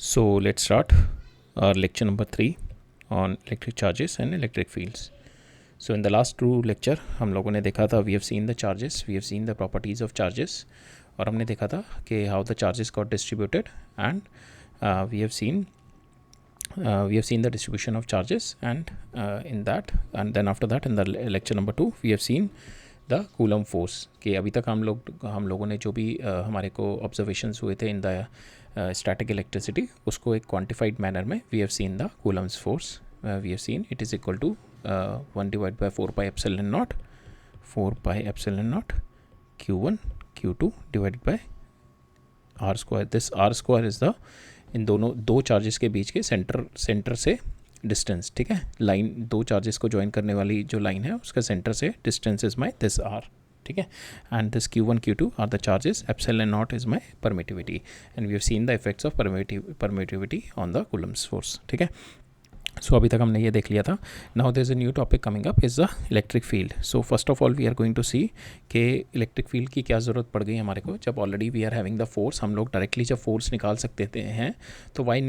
So let's start our lecture number 3 on electric charges and electric fields. So in the last two lecture हम लोगों ने देखा था we have seen the charges, we have seen the properties of charges और हमने देखा था कि how the charges got distributed and we have seen the distribution of charges and in that and then after that in the lecture number 2 we have seen the Coulomb force कि अभी तक हम लोगों ने जो भी हमारे को ऑब्जर्वेशंस हुए थे इन द स्टैटिक इलेक्ट्रिसिटी उसको एक क्वांटिफाइड मैनर में we have seen the Coulomb's force we have seen it is equal to 1/4 pi epsilon naught Q1 Q2 divided by r square. This r square is the इन दोनों दो charges के बीच के centre से distance. ठीक है, line दो charges को ज्वाइन करने वाली जो लाइन है उसका सेंटर से distance is my this are. ठीक है, and this Q1 Q2 are the charges. Epsilon naught is my permittivity and we have seen the effects of permittivity on the Coulomb's force. ठीक है, सो अभी तक हमने ये देख लिया था. Now there is a new topic coming up is the electric field. So first of all we are going to see कि इलेक्ट्रिक फील्ड की क्या ज़रूरत पड़ गई हमारे को जब already we are having the force. हम लोग डायरेक्टली जब फोर्स निकाल सकते हैं तो why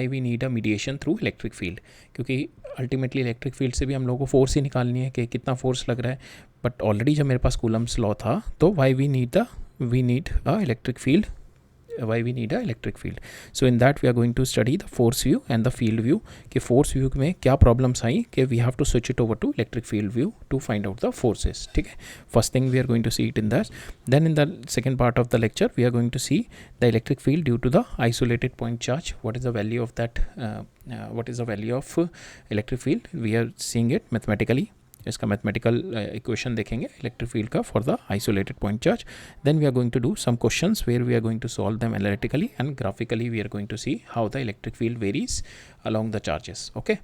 we need a mediation through electric field, क्योंकि अल्टीमेटली इलेक्ट्रिक फील्ड से भी हम लोग को फोर्स ही निकालनी है कि कितना फोर्स लग रहा है. बट ऑलरेडी जब मेरे पास कूलम्स लॉ था तो why we need a electric field. Why we need a electric field? So in that we are going to study the force view and the field view कि force view में क्या problems आई कि we have to switch it over to electric field view to find out the forces. ठीक है, first thing we are going to see it in that. Then in the second part of the lecture we are going to see the electric field due to the isolated point charge. What is the value of that? What is the value of electric field? We are seeing it mathematically. इसका mathematical equation देखेंगे electric field का for the isolated point charge. Then we are going to do some questions where we are going to solve them analytically and graphically we are going to see how the electric field varies along the charges. Okay,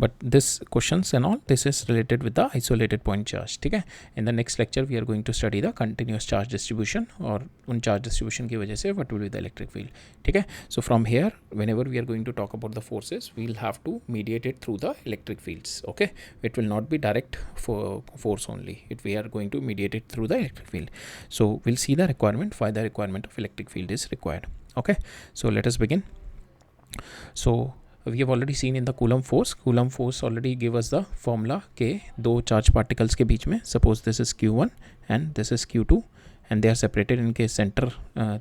but this questions and all this is related with the isolated point charge. ठीक है, in the next lecture we are going to study the continuous charge distribution और उन charge distribution की वजह से what will be the electric field. ठीक है, so from here whenever we are going to talk about the forces we'll have to mediate it through the electric fields. Okay, it will not be direct for force only, we are going to mediate it through the electric field. So we'll see the requirement, why the requirement of electric field is required. Okay, so let us begin. So we have already seen in the Coulomb force already give us the formula के दो charge particles के बीच में suppose this is Q1 and this is Q2 and they are separated in के center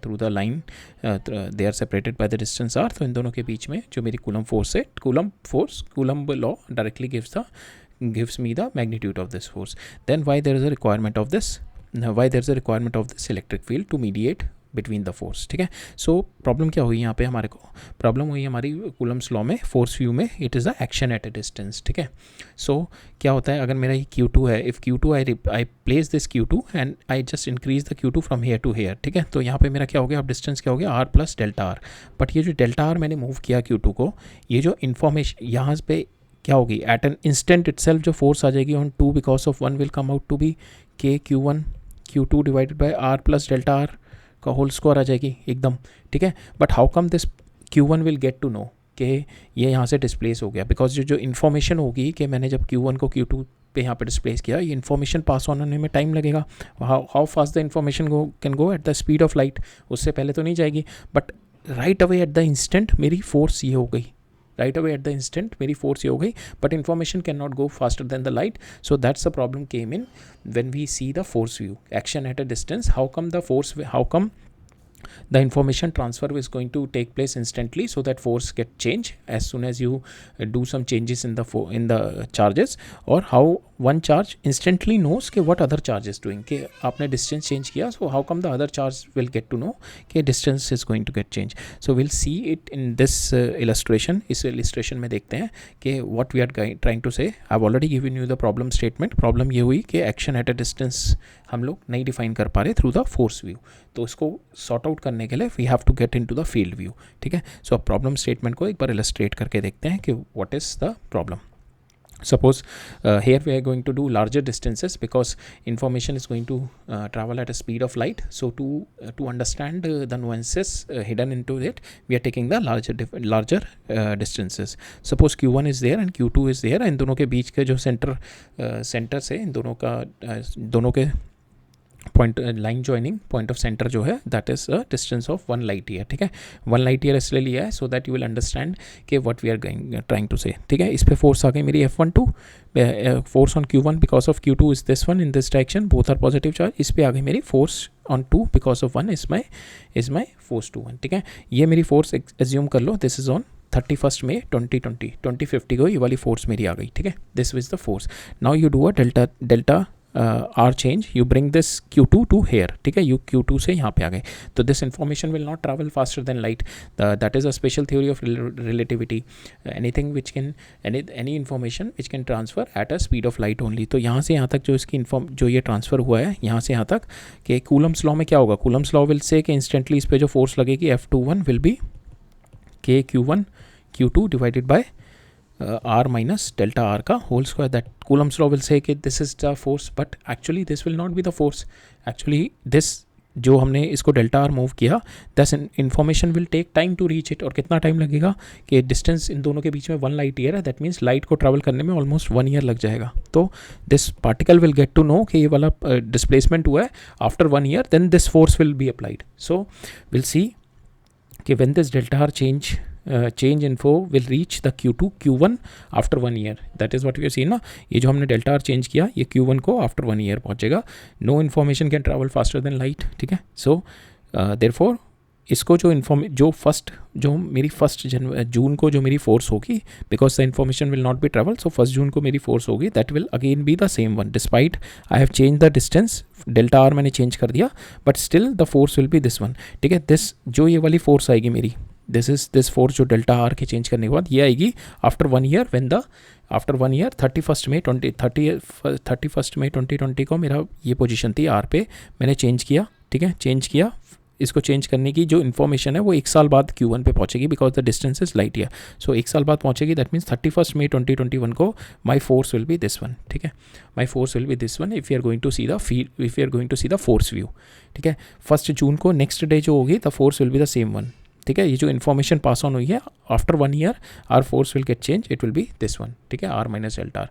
through the line they are separated by the distance r. तो इन दोनों के बीच में जो मेरी Coulomb force है, Coulomb law directly gives me the magnitude of this force. Then why there is a requirement of this electric field to mediate between the force. ठीक है, सो प्रॉब्लम क्या हुई यहाँ पे हमारे को? प्रॉब्लम हुई हमारी कूलम्स लॉ में फोर्स व्यू में it is the action at a distance. ठीक है, सो क्या होता है अगर मेरा ये Q2 है, if Q2 I place this Q2 and I just increase the Q2 from here to here. ठीक है, तो यहाँ पे मेरा क्या हो गया, अब डिस्टेंस क्या हो गया, r plus delta are. But ये जो डेल्टा आर मैंने मूव किया Q2 को, ये जो इन्फॉर्मेशन यहाँ पे क्या होगी, एट एन इंस्टेंट इटसेल्फ जो फोर्स आ जाएगी on 2 because of 1 will come out to be k Q1 Q2 divided by r plus delta are का होल स्क्वायर आ जाएगी एकदम. ठीक है, but how come this Q1 will get to know कि ये यहाँ से डिस्प्लेस हो गया, बिकॉज जो इन्फॉर्मेशन होगी कि मैंने जब Q1 को Q2 पे यहाँ पे डिस्प्लेस किया, ये इन्फॉर्मेशन पास ऑन होने में टाइम लगेगा. How fast the information can go at the speed of light, उससे पहले तो नहीं जाएगी. But right away at the instant मेरी फोर्स ये हो गई, but information cannot go faster than the light. So that's the problem came in when we see the force view, action at a distance. How come the information transfer is going to take place instantly, so that force get change as soon as you do some changes in the charges, or how one charge instantly knows कि what other charge is doing, कि आपने distance change किया, so how come the other charge will get to know कि distance is going to get change. So we'll see it in this illustration. इस illustration में देखते हैं कि what we are trying to say. I've already given you the problem statement. problem ये हुई कि action at a distance हम लोग नहीं define कर पा रहे through the force view, तो इसको sort out करने के लिए we have to get into the field view. ठीक है, so अब problem statement को एक बार illustrate करके देखते हैं कि what is the problem. Suppose here we are going to do larger distances because information is going to travel at a speed of light. So to understand the nuances hidden into it, we are taking the larger distances. Suppose Q1 is there and Q2 is there. इन दोनों के बीच के जो centre से इन दोनों के point line joining point of centre जो है that is a distance of 1 light year, ठीक है। 1 लाइट ईयर इसलिए लिया है so that you will understand कि what we are trying to say, ठीक है। इस पे फोर्स आ गई मेरी F12, force on Q1 because of Q2 is this one in this direction, both are positive charge. इस पे आ गई मेरी force on 2 because of 1 is my force to 1, ठीक है। ये मेरी फोर्स एज्यूम कर लो, दिस इज ऑन 31 मई 2050 को ये वाली फोर्स मेरी आ गई, ठीक है। This is the force. Now you do a delta R change, you bring this Q2 to here, ठीक है। You Q2 से यहाँ पे आ गए, तो this information will not travel faster than light. That is a special theory of relativity. Anything which can any information which can transfer at a speed of light only. तो यहाँ से यहाँ तक जो इसकी जो ये ट्रांसफ़र हुआ है यहाँ से यहाँ तक कि कूलम्स लॉ में क्या होगा, कूलम्स लॉ विल से कि इंस्टेंटली इस पर जो फोर्स लगेगी F21 will be K Q1 Q2 divided by R minus delta R का whole square. That Coulomb's law will say कि this is the force, but actually this will not be the force. Actually this जो हमने इसको delta R move किया, this information will take time to reach it. और कितना time लगेगा कि distance in दोनों के बीच में 1 लाइट ईयर है, दैट मीन्स लाइट को ट्रैवल करने में ऑलमोस्ट 1 ईयर लग जाएगा। तो this particle will get to know कि ये वाला डिस्प्लेसमेंट हुआ है after 1 year, then this force will be applied. So will see कि when this delta R change info will reach the Q2 Q1 after 1 year. That is what we have seen ना, ये जो हमने delta R change किया ये Q1 को after 1 year पहुंचेगा। No information can travel faster than light, ठीक है। सो देयरफॉर इसको जो मेरी फर्स्ट जून को जो मेरी फोर्स होगी, because the information will not be travel, so 1 जून को मेरी फोर्स होगी that will again be the same one, despite I have change the distance, delta R मैंने चेंज कर दिया, but still the force will be this one, ठीक है। This जो ये वाली फोर्स आएगी मेरी, दिस फोर्स जो डेल्टा आर के चेंज करने के बाद ये आएगी after 1 year, when the after 1 year 31 मई 2020 को मेरा ये पोजीशन थी आर पे, मैंने चेंज किया, ठीक है। चेंज किया, इसको चेंज करने की जो इन्फॉर्मेशन है वो 1 साल बाद Q1 पे पहुंचेगी because the distance is light year. So 1 साल बाद पहुंचेगी, दैट मीन्स 31 मई 2021 को my force will be this one, ठीक है। My force will be this one if you are going to see the field, if you are going to see the force view, ठीक है। 1 जून को next day जो होगी the force will be the same one, ठीक है। ये जो इन्फॉर्मेशन पास ऑन हुई है after 1 year our force will get change, it will be this one, ठीक है, R minus delta R.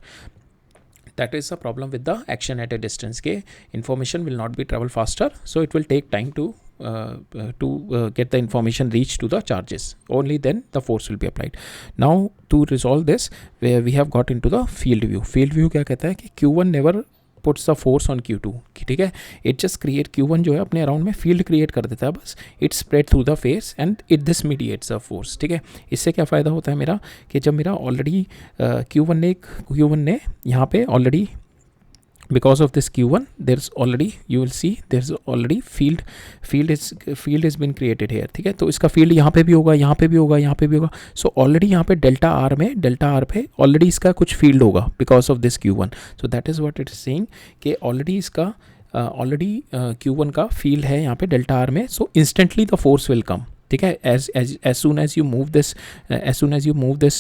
That is the problem with the action at a distance के information will not be travel faster, so it will take time to get the information reach to the charges. Only then the force will be applied. Now to resolve this, where we have got into the field view. Field view क्या कहता है कि Q1 never puts the force on Q2, ठीक है। It just create, Q1 जो है अपने around में फील्ड क्रिएट कर देता है बस, it spread through the face and it this mediates the force, ठीक है। इससे क्या फ़ायदा होता है मेरा कि जब मेरा ऑलरेडी Q1 ने यहाँ पे already because of this Q1 there's already, you will see there's already field is been created here, ठीक है। तो इसका फील्ड यहाँ पे भी होगा, यहाँ पे भी होगा, यहाँ पे भी होगा। सो ऑलरेडी यहाँ पे डेल्टा आर पे ऑलरेडी इसका कुछ फील्ड होगा because of this Q1। So that is what it is saying कि ऑलरेडी इसका Q1 का फील्ड है यहाँ पे डेल्टा आर में, so instantly the force will come, ठीक है। as soon as you move this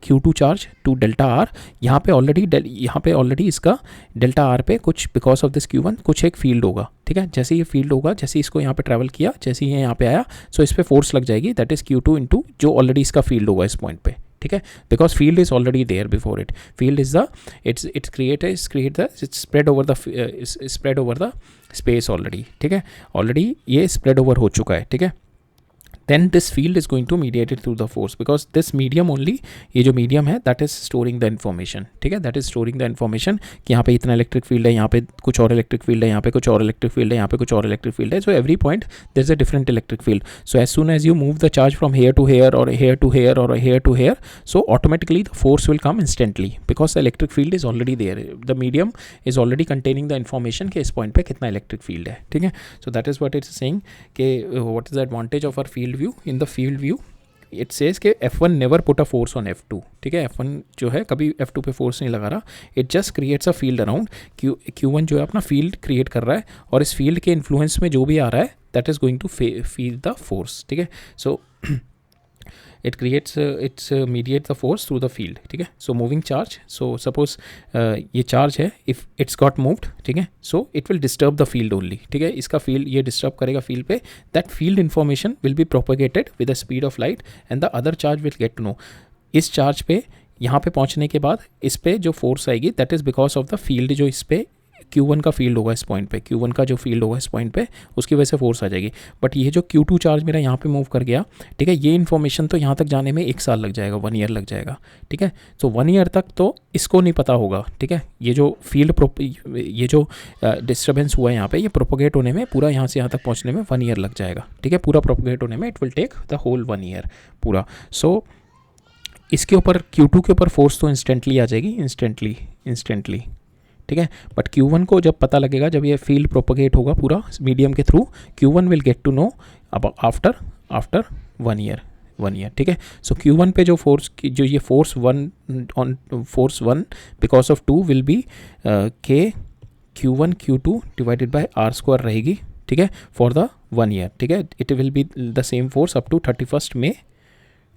Q2 charge to delta R, यहाँ पे ऑलरेडी इसका डेल्टा आर पे कुछ बिकॉज ऑफ दिस Q1 कुछ एक फील्ड होगा, ठीक है। जैसे ये फील्ड होगा, जैसे इसको यहाँ पे ट्रैवल किया, जैसे ये यहाँ पे आया, सो इस पे फोर्स लग जाएगी, दैट इज Q2 इंटू जो ऑलरेडी इसका फील्ड होगा इस पॉइंट पे, ठीक है। Because field is already there before it, field is the it's spread over the space already, ठीक है। ऑलरेडी ये स्प्रेड ओवर हो चुका है, ठीक है। then this field is going to mediate it through the force because this medium only, ये जो medium है that is storing the information, ठीक है। that is storing the information कि यहाँ पे इतना इलेक्ट्रिक फील्ड है, यहाँ पे कुछ और इलेक्ट्रिक फील्ड है, यहाँ पे कुछ और इलेक्ट्रिक फील्ड है, यहाँ पे कुछ और इलेक्ट्रिक फील्ड है। so every point there is a different electric field. so as soon as you move the charge from here to here or here to here or here to here, so automatically the force will come instantly because the electric field is already there, the medium is already containing the information कि इस point पे कितना electric field है, ठीक है। so that is what it's saying कि what is the advantage of our field view. In the field view it says कि F1 never put a force on F2, ठीक है। F1 जो है कभी F2 पे फोर्स नहीं लगा रहा, it just creates a field around Q1 जो है अपना फील्ड क्रिएट कर रहा है और इस फील्ड के इन्फ्लुएंस में जो भी आ रहा है that is going to feel the force, ठीक है। सो it creates it's mediate the force through the field, ठीक है। so moving charge, so suppose ये charge है, if it's got moved, ठीक है, so it will disturb the field only, ठीक है। इसका field ये disturb करेगा field पे, that field information will be propagated with the speed of light and the other charge will get to know. इस charge पे यहाँ पे पहुँचने के बाद इस पे जो force आएगी that is because of the field जो इस पे Q1 का फील्ड होगा इस पॉइंट पे, Q1 का जो फील्ड होगा इस पॉइंट पे, उसकी वजह से फोर्स आ जाएगी। बट ये जो Q2 चार्ज मेरा यहाँ पे मूव कर गया, ठीक है, ये इन्फॉर्मेशन तो यहाँ तक जाने में 1 साल लग जाएगा, 1 ईयर लग जाएगा, ठीक है। तो 1 ईयर तक तो इसको नहीं पता होगा, ठीक है। ये जो ये जो डिस्टर्बेंस हुआ है यहाँ पे, ये प्रोपोगेट होने में पूरा यहाँ से यहाँ तक पहुँचने में 1 ईयर लग जाएगा, ठीक है। पूरा प्रोपोगेट होने में it will take the whole 1 year पूरा। सो इसके ऊपर Q2 के ऊपर फोर्स तो इंस्टेंटली आ जाएगी, इंस्टेंटली, ठीक है। बट Q1 को जब पता लगेगा, जब ये फील्ड प्रोपोगेट होगा पूरा मीडियम के through, Q1 will get to know अब आफ्टर 1 ईयर, ठीक है। सो Q1 पे जो फोर्स, जो ये force 1 because of 2 will be K Q1 Q2 divided by R² रहेगी, ठीक है, फॉर द 1 ईयर, ठीक है। It will be the same force up to 31 मई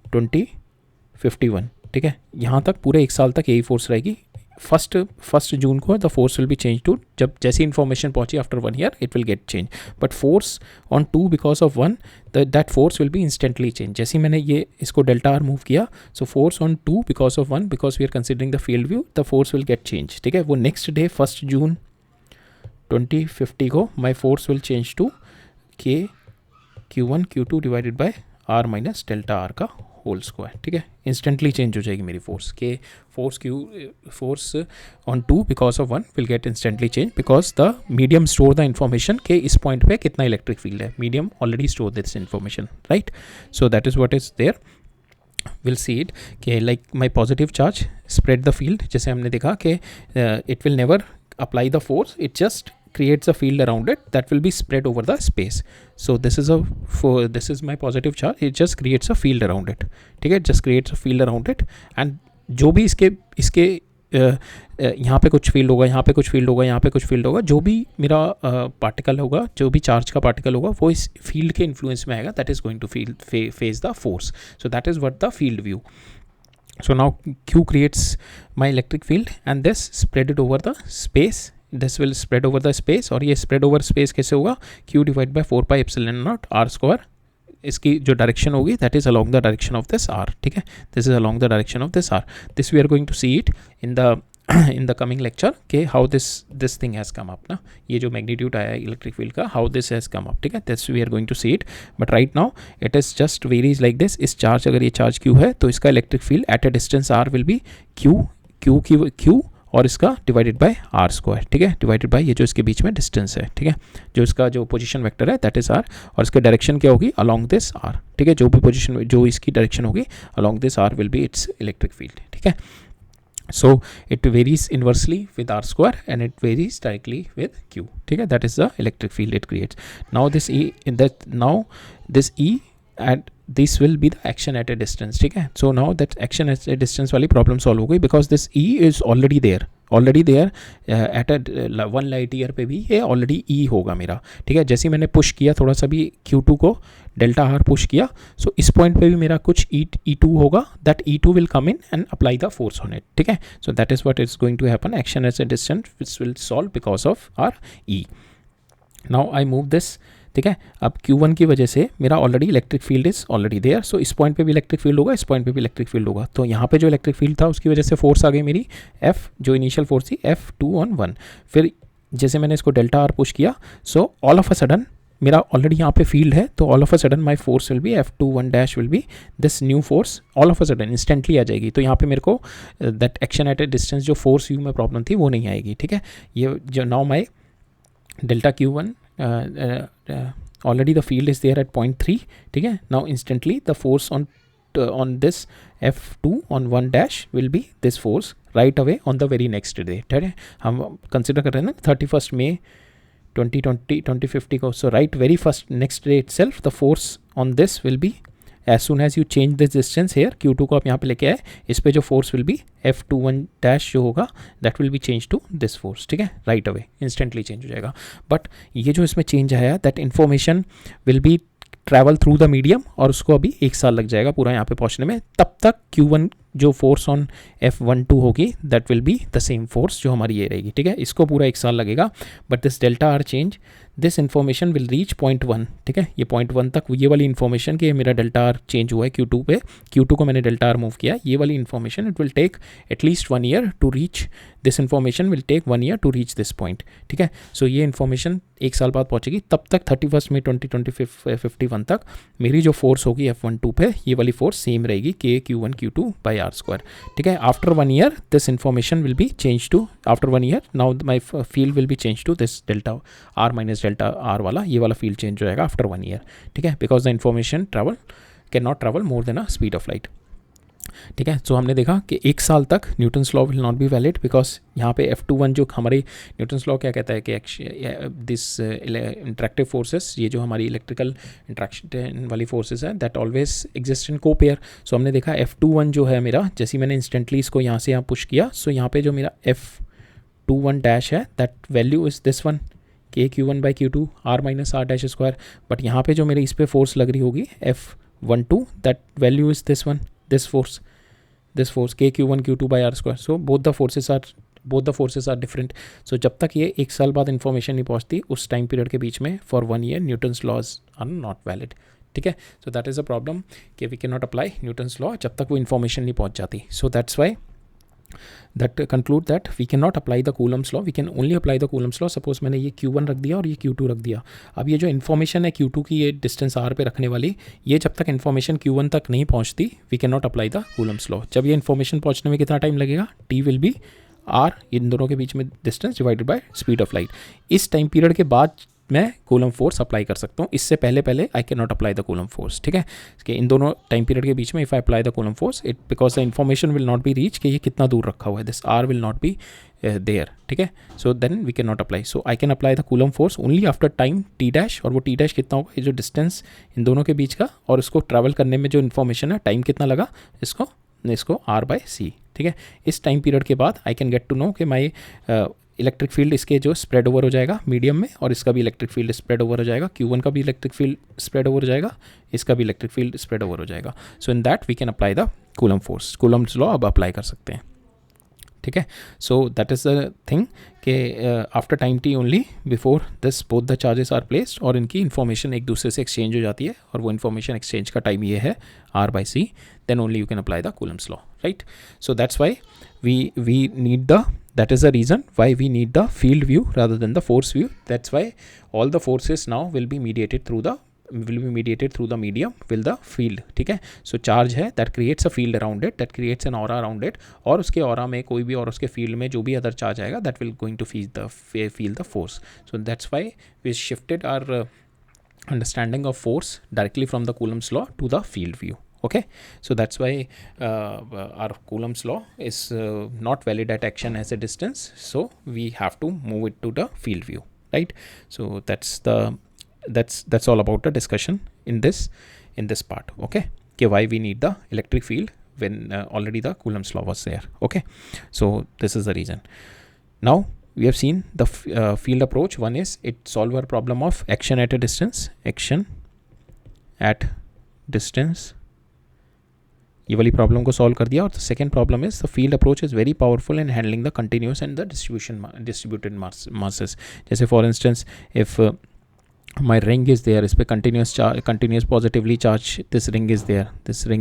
2051, ठीक है। यहाँ तक पूरे 1 साल तक यही फोर्स रहेगी। फर्स्ट जून को the force will be change to, जब जैसी इन्फॉर्मेशन पहुंची after 1 year it will get change. But force on 2 because of 1, that force will be instantly change. जैसे मैंने ये इसको डेल्टा आर मूव किया, so force on 2 because of 1, because we are considering the field view, the force will get change, ठीक है। वो next day 1 जून 2050 को my force will change to K Q1 Q2 divided by R minus delta are का whole square, ठीक है। Instantly change हो जाएगी मेरी फोर्स, के force on 2 because of 1 will get instantly change, because the medium store the information के इस point पे कितना इलेक्ट्रिक फील्ड है, medium already store this information, right. So that is what is there, will see it कि like my positive charge spread the field, जैसे हमने देखा कि it will never apply the force, it just creates a field around it that will be spread over the space. So this is my positive charge, it just creates a field around it, ठीक है, just creates a field around it, and जो भी इसके यहाँ पे कुछ field होगा, यहाँ पे कुछ फील्ड होगा, यहाँ पे कुछ फील्ड होगा, जो भी मेरा पार्टिकल होगा, जो भी चार्ज का पार्टिकल होगा, वो इस फील्ड के इन्फ्लुएंस में आएगा, that is going to face the force. So that is what the field view. So now Q creates my electric field and this spread it over the space, this will spread over the space, और ये spread over space कैसे होगा, Q divide by 4 pi epsilon naught R², इसकी जो direction होगी that is along the direction of this R, ठीक है, this is along the direction of this R। This we are going to see it in the coming lecture के how this thing has come up ना, ये जो magnitude आया है electric field का, how this has come up, ठीक है, that's we are going to see it, but right now it is just varies like this। इस चार्ज, अगर ये चार्ज Q है तो इसका electric field eight a distance R will be Q और इसका डिवाइडेड बाय R², ठीक है, डिवाइडेड बाय ये जो इसके बीच में डिस्टेंस है, ठीक है, जो इसका जो पोजीशन वेक्टर है दैट इज R, और इसकी डायरेक्शन क्या होगी, अलॉन्ग दिस R, ठीक है, जो भी पोजीशन, जो इसकी डायरेक्शन होगी along this R will be it's electric field, ठीक है। So it varies inversely with R² and it varies directly with Q, ठीक है, that is the electric field it creates। Now this E and this will be the action at a distance, ठीक है। So now that action at a distance वाली problem solve हो गई, because this E is already there at a 1 light year पे भी ये already E होगा मेरा, ठीक है। जैसे मैंने पुश किया थोड़ा सा भी Q2 को, डेल्टा R पुश किया, सो इस पॉइंट पे भी मेरा कुछ E2 होगा, that E2 will come in and apply the force on it, ठीक है। So that is what is going to happen, action at a distance which will solve because of R E। Now I move this, ठीक है। अब Q1 की वजह से मेरा already electric field is already there, so इस point पे भी इलेक्ट्रिक फील्ड होगा, इस पॉइंट पे भी इलेक्ट्रिक फील्ड होगा, तो यहाँ पे जो इलेक्ट्रिक फील्ड था उसकी वजह से फोर्स आ गई मेरी F, जो इनिशियल फोर्स थी F2 on 1। फिर जैसे मैंने इसको डेल्टा R पुश किया, so all of a sudden मेरा ऑलरेडी यहाँ पे फील्ड है, तो all of a sudden my force will be F21 dash will be this new force, all of a sudden instantly आ जाएगी। तो यहाँ पे मेरे को that action at a distance जो फोर्स यू में प्रॉब्लम थी वो नहीं आएगी, ठीक है। ये जो now my delta Q1 already the field is there at 0.3, ठीक है। now instantly the force on this F2 on 1 dash will be this force right away on the very next day, ठीक है। हम कंसिडर कर रहे हैं ना 31 मई 2050 को, so right very first next day itself the force on this will be, as soon as you change this distance here, Q2 को आप यहाँ पे लेके आए, इस पे जो force will be F21 dash जो होगा that will be change to this force, ठीक है, राइट अवे इंस्टेंटली चेंज हो जाएगा। बट ये जो इसमें चेंज आया that information will be travel through the medium, और उसको अभी 1 साल लग जाएगा पूरा यहाँ पे पहुँचने में, तब तक Q1 जो फोर्स ऑन F12 होगी that will be the same force जो हमारी ये रहेगी, ठीक है। इसको पूरा 1 साल लगेगा, but this delta are change, this information will reach 0.1, ठीक है। ये 0.1 तक ये वाली इन्फॉर्मेशन कि मेरा डेल्टा आर चेंज हुआ है Q2 पे, Q2 को मैंने डेल्टा आर मूव किया, ये वाली information it will take at least 1 year to reach, this information will take 1 year to reach this point, ठीक है। सो ये इन्फॉर्मेशन 1 साल बाद पहुंचेगी, तब तक 31 मई 2051 तक मेरी जो फोर्स होगी F12 पे, ये वाली फोर्स सेम रहेगी K Q1 Q2 by R square, ठीक है। After 1 year this information will be change to, after 1 year now my field will be change to this delta R minus delta R वाला, ये वाला field change हो जाएगा after 1 year, ठीक है, because the information travel can not travel more than a speed of light, ठीक है। सो हमने देखा कि 1 साल तक Newton's law will not be valid, because यहाँ पे F21 जो हमारी न्यूटन्स लॉ क्या कहता है कि दिस इंटरेक्टिव फोर्सेस, ये जो हमारी इलेक्ट्रिकल इंट्रैक्शन वाली फोर्सेस है दैट ऑलवेज एग्जिस्ट इन कोपेयर। सो हमने देखा F21 जो है मेरा, जैसे मैंने इंस्टेंटली इसको यहाँ से यहाँ पुश किया, सो यहाँ पे जो मेरा F21 डैश है that value is this one K Q1 by Q2 R minus R dash square, but यहाँ पे जो मेरी इस पर फोर्स लग रही होगी F12 that value is this one, this force K Q1 Q2 by R square. So both the forces are different. So जब तक ये 1 साल बाद इन्फॉर्मेशन नहीं पहुंचती, उस टाइम पीरियड के बीच में for 1 year Newton's laws are not valid, ठीक है। So that is a problem कि we can not apply Newton's law जब तक वो इन्फॉर्मेशन नहीं पहुंच जाती। So that's why that conclude that we cannot apply the Coulomb's law, we can only apply the Coulomb's law। Suppose मैंने ये Q1 रख दिया और ये Q2 रख दिया, अब ये जो इन्फॉर्मेशन है Q2 की, ये डिस्टेंस R पे रखने वाली, ये जब तक इन्फॉर्मेशन Q1 तक नहीं पहुंचती we can not apply the Coulomb's law। जब ये इन्फॉर्मेशन पहुंचने में कितना टाइम लगेगा, T विल बी R, इन दोनों के बीच में distance divided by speed of light. इस टाइम पीरियड के बाद मैं कूलम फोर्स अप्लाई कर सकता हूँ, इससे पहले I can not apply the Coulomb force, ठीक है। कि इन दोनों टाइम पीरियड के बीच में if I apply the Coulomb force, it because the information will not be reach कि ये कितना दूर रखा हुआ है, this R will not be there, ठीक है। So then we can not apply, so I can apply the Coulomb force only after time T dash, और वो टी डैश कितना होगा, ये जो डिस्टेंस इन दोनों के बीच का और उसको ट्रैवल करने में जो इन्फॉर्मेशन है टाइम कितना लगा, इसको R बाय C, ठीक है। इस टाइम पीरियड के बाद I can get to know कि माई इलेक्ट्रिक फील्ड इसके जो स्प्रेड ओवर हो जाएगा मीडियम में, और इसका भी इलेक्ट्रिक फील्ड स्प्रेड ओवर हो जाएगा, Q1 का भी इलेक्ट्रिक फील्ड स्प्रेड ओवर हो जाएगा, इसका भी इलेक्ट्रिक फील्ड स्प्रेड ओवर हो जाएगा। So in that we can apply the Coulomb force, Coulomb's law अब अप्लाई कर सकते हैं, ठीक है। So that is the thing कि after time T only before this both the charges are placed, और इनकी इन्फॉर्मेशन एक दूसरे से एक्सचेंज हो जाती है, और वो इन्फॉर्मेशन एक्सचेंज का टाइम ये है R by C, then only you can apply the Coulomb's law, right? So that's why we need that is the reason why we need the field view rather than the force view. That's why all the forces now will be mediated through the medium will the field, ठीक है। So charge है that creates a field around it, that creates an aura around it, और उसके aura में कोई भी और उसके field में जो भी other charge आएगा that will going to feel the force. So that's why we shifted our understanding of force directly from the Coulomb's law to the field view. Okay, so that's why our Coulomb's law is not valid at action as a distance, so we have to move it to the field view, right? So that's all about the discussion in this part. Okay, why we need the electric field when already the Coulomb's law was there. Okay, so this is the reason. Now we have seen the field approach. One is it solve our problem of action at a distance, ये वाली problem को solve कर दिया। और second problem is the field approach is very powerful in handling the continuous and the distributed masses. जैसे for instance if my ring is there, इस पर continuous positively charge, this ring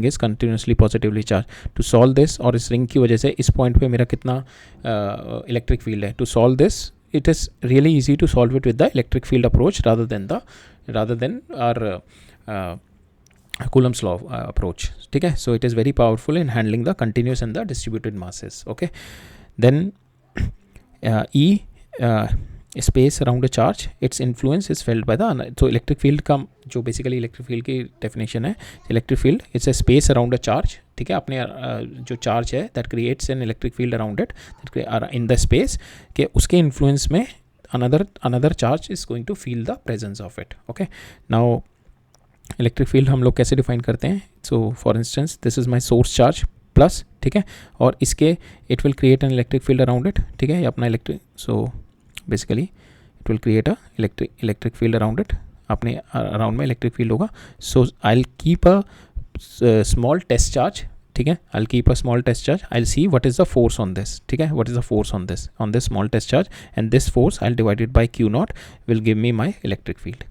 is continuously positively charge. To solve this, और इस ring की वजह से इस point पे मेरा कितना इलेक्ट्रिक फील्ड है, to solve this it is really easy to solve it with the electric field approach rather than our Coulomb's law approach, ठीक है। So it is very powerful in handling the continuous and the distributed masses. Okay, then space around a charge, its influence is felt by the, so electric field का जो basically electric field की definition है, electric field it's a space around a charge, ठीक है। अपने जो charge है that creates an electric field around it in the space, के उसके influence में another charge is going to feel the presence of it. Okay, now electric field हम लोग कैसे डिफाइन करते हैं, so for instance this is my source charge plus, ठीक है, और इसके it will create an electric field around it, ठीक है। ये अपना electric, so basically it will create a electric field around it, अपने अराउंड में इलेक्ट्रिक फील्ड होगा। So I will keep a small test charge ठीक है, I'll keep a small test charge, I'll see what is the force on this, ठीक है, what is the force on this small test charge, and this force I'll divide it by Q naught will give me my electric field,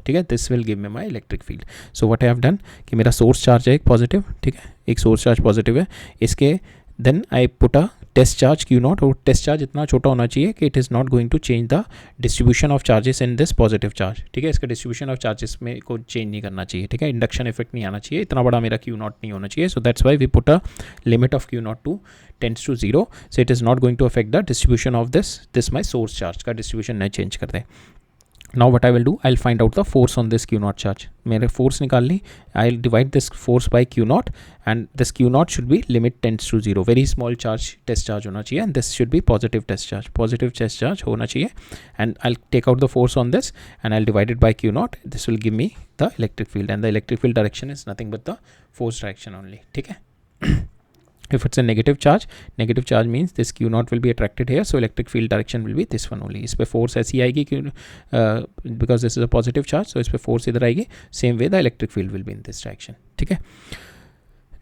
ठीक है, this will give me my electric field. So what I have done कि मेरा source charge है एक positive, ठीक है, एक source charge positive है, इसके then I put a test charge Q naught, और टेस्ट चार्ज इतना छोटा होना चाहिए कि it is not going to change the distribution of charges in this positive charge, ठीक है, इसका डिस्ट्रीब्यूशन ऑफ चार्जेस में को चेंज नहीं करना चाहिए, ठीक है, इंडक्शन इफेक्ट नहीं आना चाहिए, इतना बड़ा मेरा Q नॉट नहीं होना चाहिए. So that's why we put a limit of Q naught to tends to 0, so it is not going to affect the distribution of this my source charge का डिस्ट्रीब्यूशन नहीं चेंज कर दे. Now what I will do, I'll find out the force on this Q naught charge. मेरे force निकाल ली, I'll divide this force by Q naught, and this Q naught should be limit tends to 0. Very small charge, test charge होना चाहिए, and this should be positive test charge होना चाहिए, and I'll take out the force on this and I'll divide it by Q naught. This will give me the electric field, and the electric field direction is nothing but the force direction only, ठीक है. If it's a negative charge means this Q naught will be attracted here, so electric field direction will be this one only. इस पे force ऐसी आएगी because this is a positive charge, so इस पे force इधर आएगी, same way the electric field will be in this direction, ठीक है.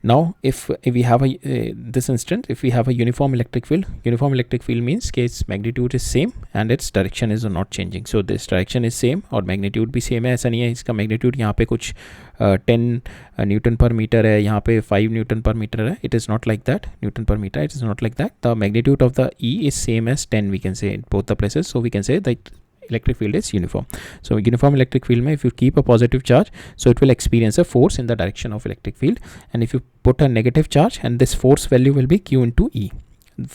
Now if we have this instant, if we have a uniform electric field means कि its magnitude is same and its direction is not changing. So this direction is same और magnitude भी same है, ऐसा नहीं है इसका magnitude यहाँ पे कुछ 10 न्यूटन पर मीटर है, यहाँ पे 5 न्यूटन पर मीटर है. It is not like that, Newton per metre, it is not like that. The magnitude of the E is same as 10, we can say, in both the places, so we can say that electric field is uniform. So uniform electric field में if you keep a positive charge, so it will experience a force in the direction of electric field, and if you put a negative charge, and this force value will be Q into E.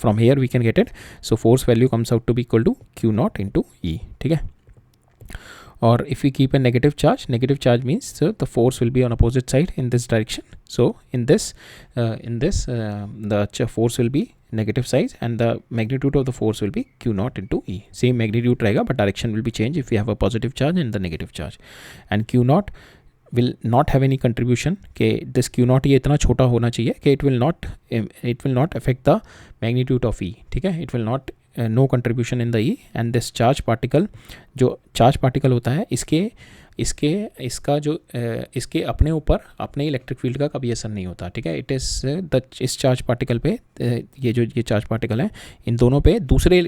From here we can get it, so force value comes out to be equal to Q naught into E, ठीक है. Or if we keep a negative charge means the force will be on opposite side in this direction. So in this the force will be negative side, and the magnitude of the force will be Q naught into E. Same magnitude रहेगा, but direction will be changed if we have a positive charge and the negative charge. And Q naught will not have any contribution कि this Q naught ये इतना छोटा होना चाहिए कि it will not affect the magnitude of E, ठीक है. It will not no contribution in the E, and this charge particle, जो charge particle होता है इसका जो इसके अपने ऊपर अपने इलेक्ट्रिक फील्ड का कभी असर नहीं होता, ठीक है. इट इज़ इस चार्ज पार्टिकल पे ये चार्ज पार्टिकल है, इन दोनों पे दूसरे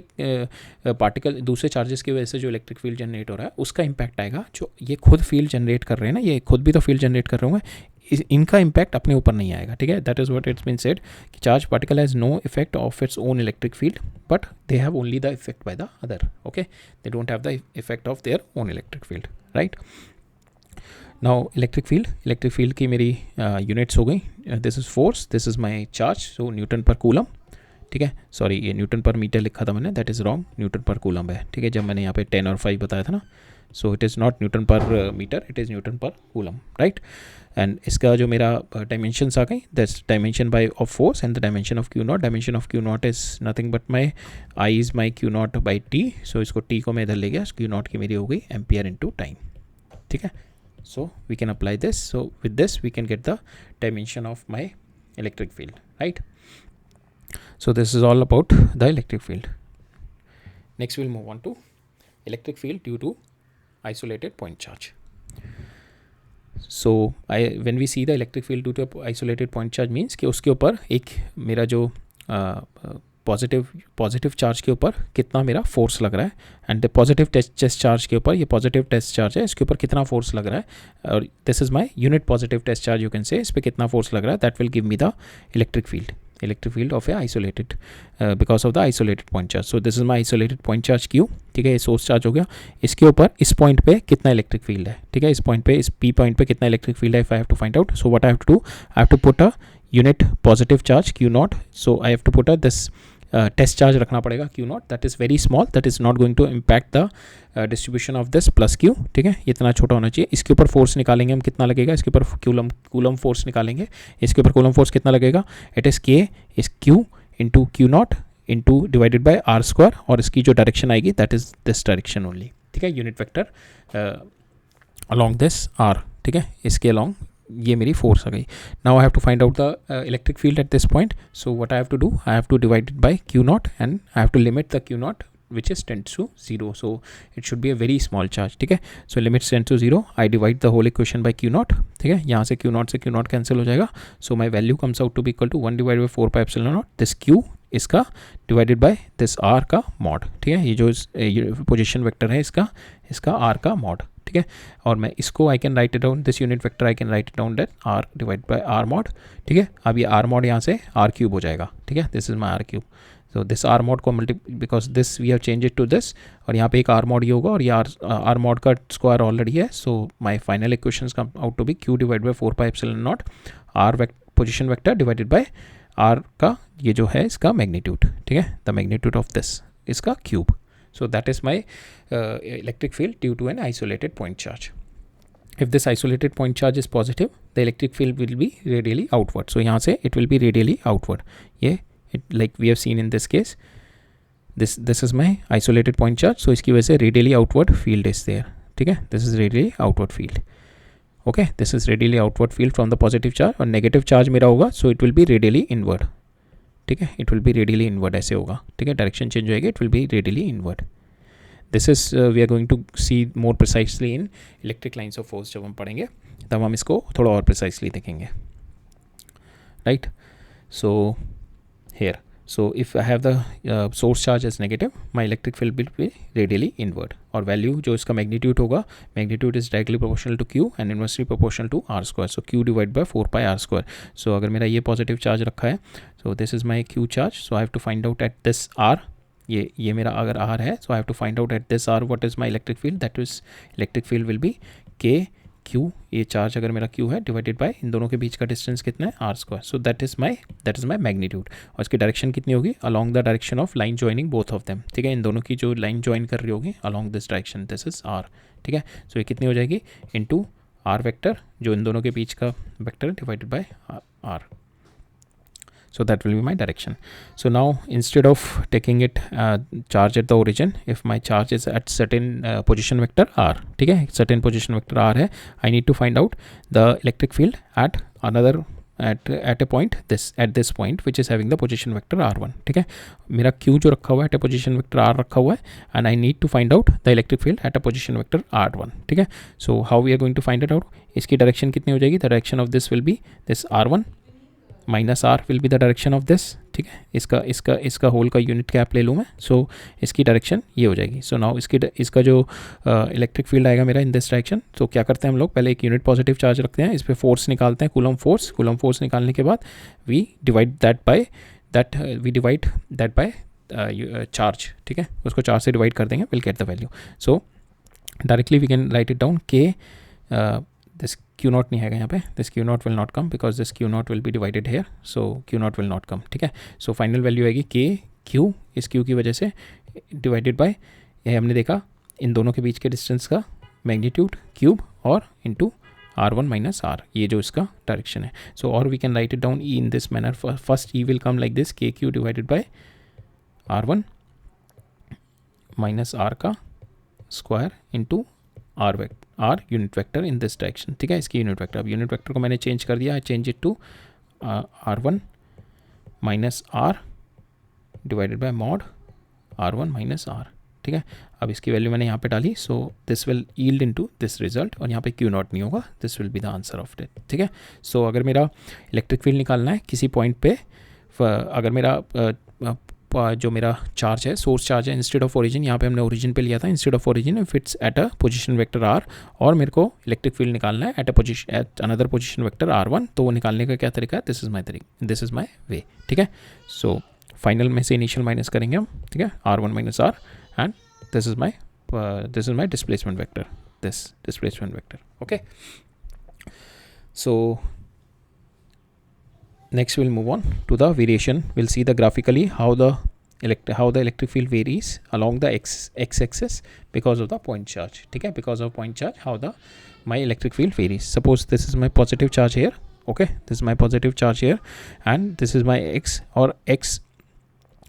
चार्जेस की वजह से जो इलेक्ट्रिक फील्ड जनरेट हो रहा है उसका इम्पैक्ट आएगा. जो ये खुद फील्ड जनरेट कर रहे हैं ना, ये खुद भी तो फील्ड जनरेट कर रहे होंगे, इनका इम्पैक्ट अपने ऊपर नहीं आएगा, ठीक है. That is what it's been said कि charge particle has no effect of its own electric field, but they have only the effect by the other, okay. They don't have the effect of their own electric field, right. Now electric field की मेरी units हो गई. This is force, this is my charge, so newton per coulomb, ठीक है. Sorry, ये Newton per metre लिखा था मैंने, that is wrong, Newton per coulomb है, ठीक है, जब मैंने यहाँ पे 10 और 5 बताया था ना. So it is not newton per metre, it is newton per coulomb, right. And इसका जो मेरा डायमेंशंस आ गई, that's dimension by of force and the dimension of Q not. Dimension of Q not is nothing but my I is my Q not by T. So इसको T को मैं इधर ले गया, क्यू नॉट की मेरी हो गई एम्पियर इनटू टाइम, ठीक है. So we can apply this. So with this we can get the dimension of my electric field, right? So this is all about the electric field. Next we'll move on to electric field due to isolated point charge. So when we see the electric field due to isolated point charge means कि उसके ऊपर एक मेरा जो positive charge के ऊपर कितना मेरा फोर्स लग रहा है, एंड पॉजिटिव टेस्ट चार्ज के ऊपर, ये पॉजिटिव टेस्ट चार्ज है, इसके ऊपर कितना फोर्स लग रहा है, और this is my unit positive test charge, you can say, इस पर कितना फोर्स लग रहा है, that will give me the electric field of a isolated because of the isolated point charge. So this is my isolated point charge Q, ठीक है, ये source charge हो गया. इसके ऊपर इस पॉइंट पे कितना इलेक्ट्रिक फील्ड है, ठीक है, इस पॉइंट पे, इस पी पॉइंट पे कितना इलेक्ट्रिक फील्ड है, if I have to find out. So what I have to do, I have to put a unit positive charge Q naught. So I have to put a this test charge रखना पड़ेगा Q naught, that is very small, that is not going to impact the distribution of this plus Q, ठीक है, इतना छोटा होना चाहिए. इसके ऊपर फोर्स निकालेंगे हम, कितना लगेगा, इसके ऊपर कूलम फोर्स निकालेंगे, इसके ऊपर कूलम फोर्स कितना लगेगा, it is K is Q into Q naught into divided by R square, और इसकी जो डायरेक्शन आएगी that is this direction only, ठीक है, unit vector along this are, ठीक है, इसके अलॉन्ग ये मेरी फोर्स आ गई. Now I have to find out the electric field at this point. So what I have to do, I have to divide it by Q naught, and I have to limit the Q naught which is tends to 0. So it should be a very small charge. ठीक है, so limits tends to 0. I divide the whole equation by q naught. ठीक है, यहाँ से q naught cancel हो जाएगा. So my value comes out to be equal to 1 divided by 4 pi epsilon naught. This q इसका divided by this r का mod. ठीक है, ये जो पोजीशन वेक्टर है इसका r का मॉड. ठीक है, और मैं इसको आई can write it down, this unit vector I can write it down that r divide by r mod. ठीक है, अब ये r मॉड यहाँ से r क्यूब हो जाएगा. ठीक है, this is my r cube. So this r mod को because this we have change it to this, और यहाँ पे एक r मॉड ही होगा, और ये r मॉड का स्क्वायर ऑलरेडी है. So my final equations come out to be q divide by 4 pi epsilon naught r position vector divided by r का ये जो है इसका मैग्नीट्यूड. ठीक है, द मैग्नीट्यूड ऑफ दिस इसका cube. So that is my electric field due to an isolated point charge. If this isolated point charge is positive, the electric field will be radially outward. So यहाँ से it will be radially outward. Like we have seen in this case, this is my isolated point charge. So इसकी वजह से radially outward field is there. ठीक है, this is radially outward field. Okay, this is radially outward field from the positive charge, और negative charge मेरा होगा, so it will be radially inward. ठीक है, it will be radially inward ऐसे होगा. ठीक है, डायरेक्शन चेंज होएगी, it will be radially inward. This is we are going to see more precisely in electric lines of force. जब हम पढ़ेंगे तब हम इसको थोड़ा और प्रिसाइसली देखेंगे. Right, so here, so if I have the source charge as negative, my electric field will be radially inward, और value जो इसका magnitude होगा, magnitude is directly proportional to q and inversely proportional to r square. So q divided by 4 pi r square. So अगर मेरा ये positive charge रखा है, so this is my q charge, so I have to find out at this r, ये मेरा अगर r है, so I have to find out at this r what is my electric field. That is electric field will be k q, ये charge अगर मेरा q है, divided by इन दोनों के बीच का डिस्टेंस कितना है, r square. So that is my magnitude. और इसकी डायरेक्शन कितनी होगी, along the direction of line joining both of them. ठीक है, इन दोनों की जो लाइन जॉइन कर रही होगी along this direction, this is r. ठीक है, सो ये कितनी हो जाएगी, इनटू r वेक्टर जो इन दोनों के बीच का वेक्टर है, divided by r. So that will be my direction. So now instead of taking it charge at the origin, if my charge is at certain position vector r, ठीक है, certain position vector r है, I need to find out the electric field at another at a point at this point which is having the position vector r1. ठीक है, मेरा q जो रखा हुआ है at a position vector r रखा हुआ है, and I need to find out the electric field at a position vector r1. ठीक है, so how we are going to find it out, इसकी डायरेक्शन कितनी हो जाएगी, the direction of this will be this r1 minus R will be the direction of this. ठीक है, इसका whole का यूनिट कैप ले लूँ मैं. सो इसकी डायरेक्शन ये हो जाएगी. सो नाउ इसका जो इलेक्ट्रिक फील्ड आएगा मेरा इन दिस डायरेक्शन. तो क्या करते हैं हम लोग, पहले एक यूनिट पॉजिटिव चार्ज रखते हैं, इस पर फोर्स निकालते हैं, कूलम फोर्स निकालने के बाद we divide that by charge. ठीक है, उसको चार्ज से डिवाइड कर देंगे, will get the value. So directly we can write it down K this q naught नहीं है यहाँ पे, this q naught will not come because this q naught will be divided here, so q naught will not come. ठीक है, so final value आएगी k q, इस q की वजह से डिवाइडेड बाय, ये हमने देखा इन दोनों के बीच के डिस्टेंस का मैग्नीट्यूड क्यूब, और इंटू r1 माइनस r, ये जो इसका डायरेक्शन है. सो और we can write it down e in this manner. First e will come like this, k q divided by r1 minus r का square into r unit vector in this direction. ठीक है, इसकी unit vector, अब unit vector को मैंने change कर दिया, change it to r1 minus r divided bye mod r1 minus r. ठीक है, अब इसकी वैल्यू मैंने यहाँ पे डाली, सो this will yield into this result, और यहाँ पे q नॉट नहीं होगा, this will be the answer of it. ठीक है, सो अगर मेरा इलेक्ट्रिक फील्ड निकालना है किसी पॉइंट पे, अगर मेरा जो मेरा चार्ज है, सोर्स चार्ज है, इंस्टेड ऑफ ओरिजिन, यहाँ पे हमने ओरिजिन पे लिया था, instead of origin if it's at a position vector r, और मेरे को इलेक्ट्रिक फील्ड निकालना है at another position vector r1, तो वो निकालने का क्या तरीका है, दिस इज माई वे. ठीक है, सो फाइनल में से इनिशियल माइनस करेंगे हम. ठीक है, r1 minus r, and this is my displacement vector, this displacement vector. Okay, so next we'll move on to the variation. We'll see the graphically how the electric field varies along the x-axis because of the point charge. ठीक है, because of point charge, how my electric field varies. Suppose this is my positive charge here. Okay, this is my positive charge here, and this is my x, or x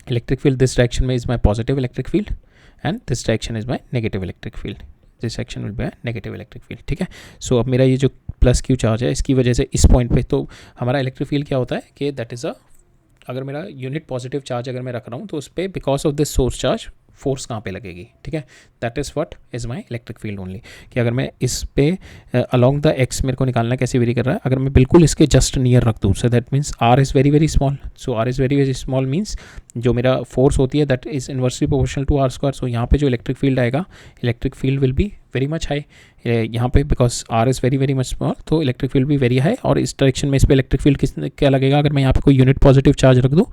electric field this direction में is my positive electric field, and this direction is my negative electric field. This section will be a negative electric field. ठीक है, सो अब मेरा ये जो plus Q charge है, इसकी वजह से इस पॉइंट पे तो हमारा इलेक्ट्रिक फील्ड क्या होता है कि दैट इज़ अगर मेरा यूनिट पॉजिटिव चार्ज अगर मैं रख रहा हूँ, तो उस पर because of this source charge force कहाँ पे लगेगी, ठीक है। That is what is my electric field only. कि अगर मैं इस पे अलॉन्ग द एक्स मेरे को निकालना है कैसे वेरी कर रहा है, अगर मैं बिल्कुल इसके जस्ट नियर रख दूँ, so that means R is very very small. So R is very very small means जो मेरा फोर्स होती है that is inversely proportional to R square. So यहाँ पे जो इलेक्ट्रिक फील्ड आएगा, electric field will be very much high यहाँ पे, because R is very very much small, तो इलेक्ट्रिक फील्ड भी वेरी हाई। और इस डायरेक्शन में इस पे इलेक्ट्रिक फील्ड क्या लगेगा, अगर मैं यहाँ पे कोई यूनिट पॉजिटिव चार्ज रख दूँ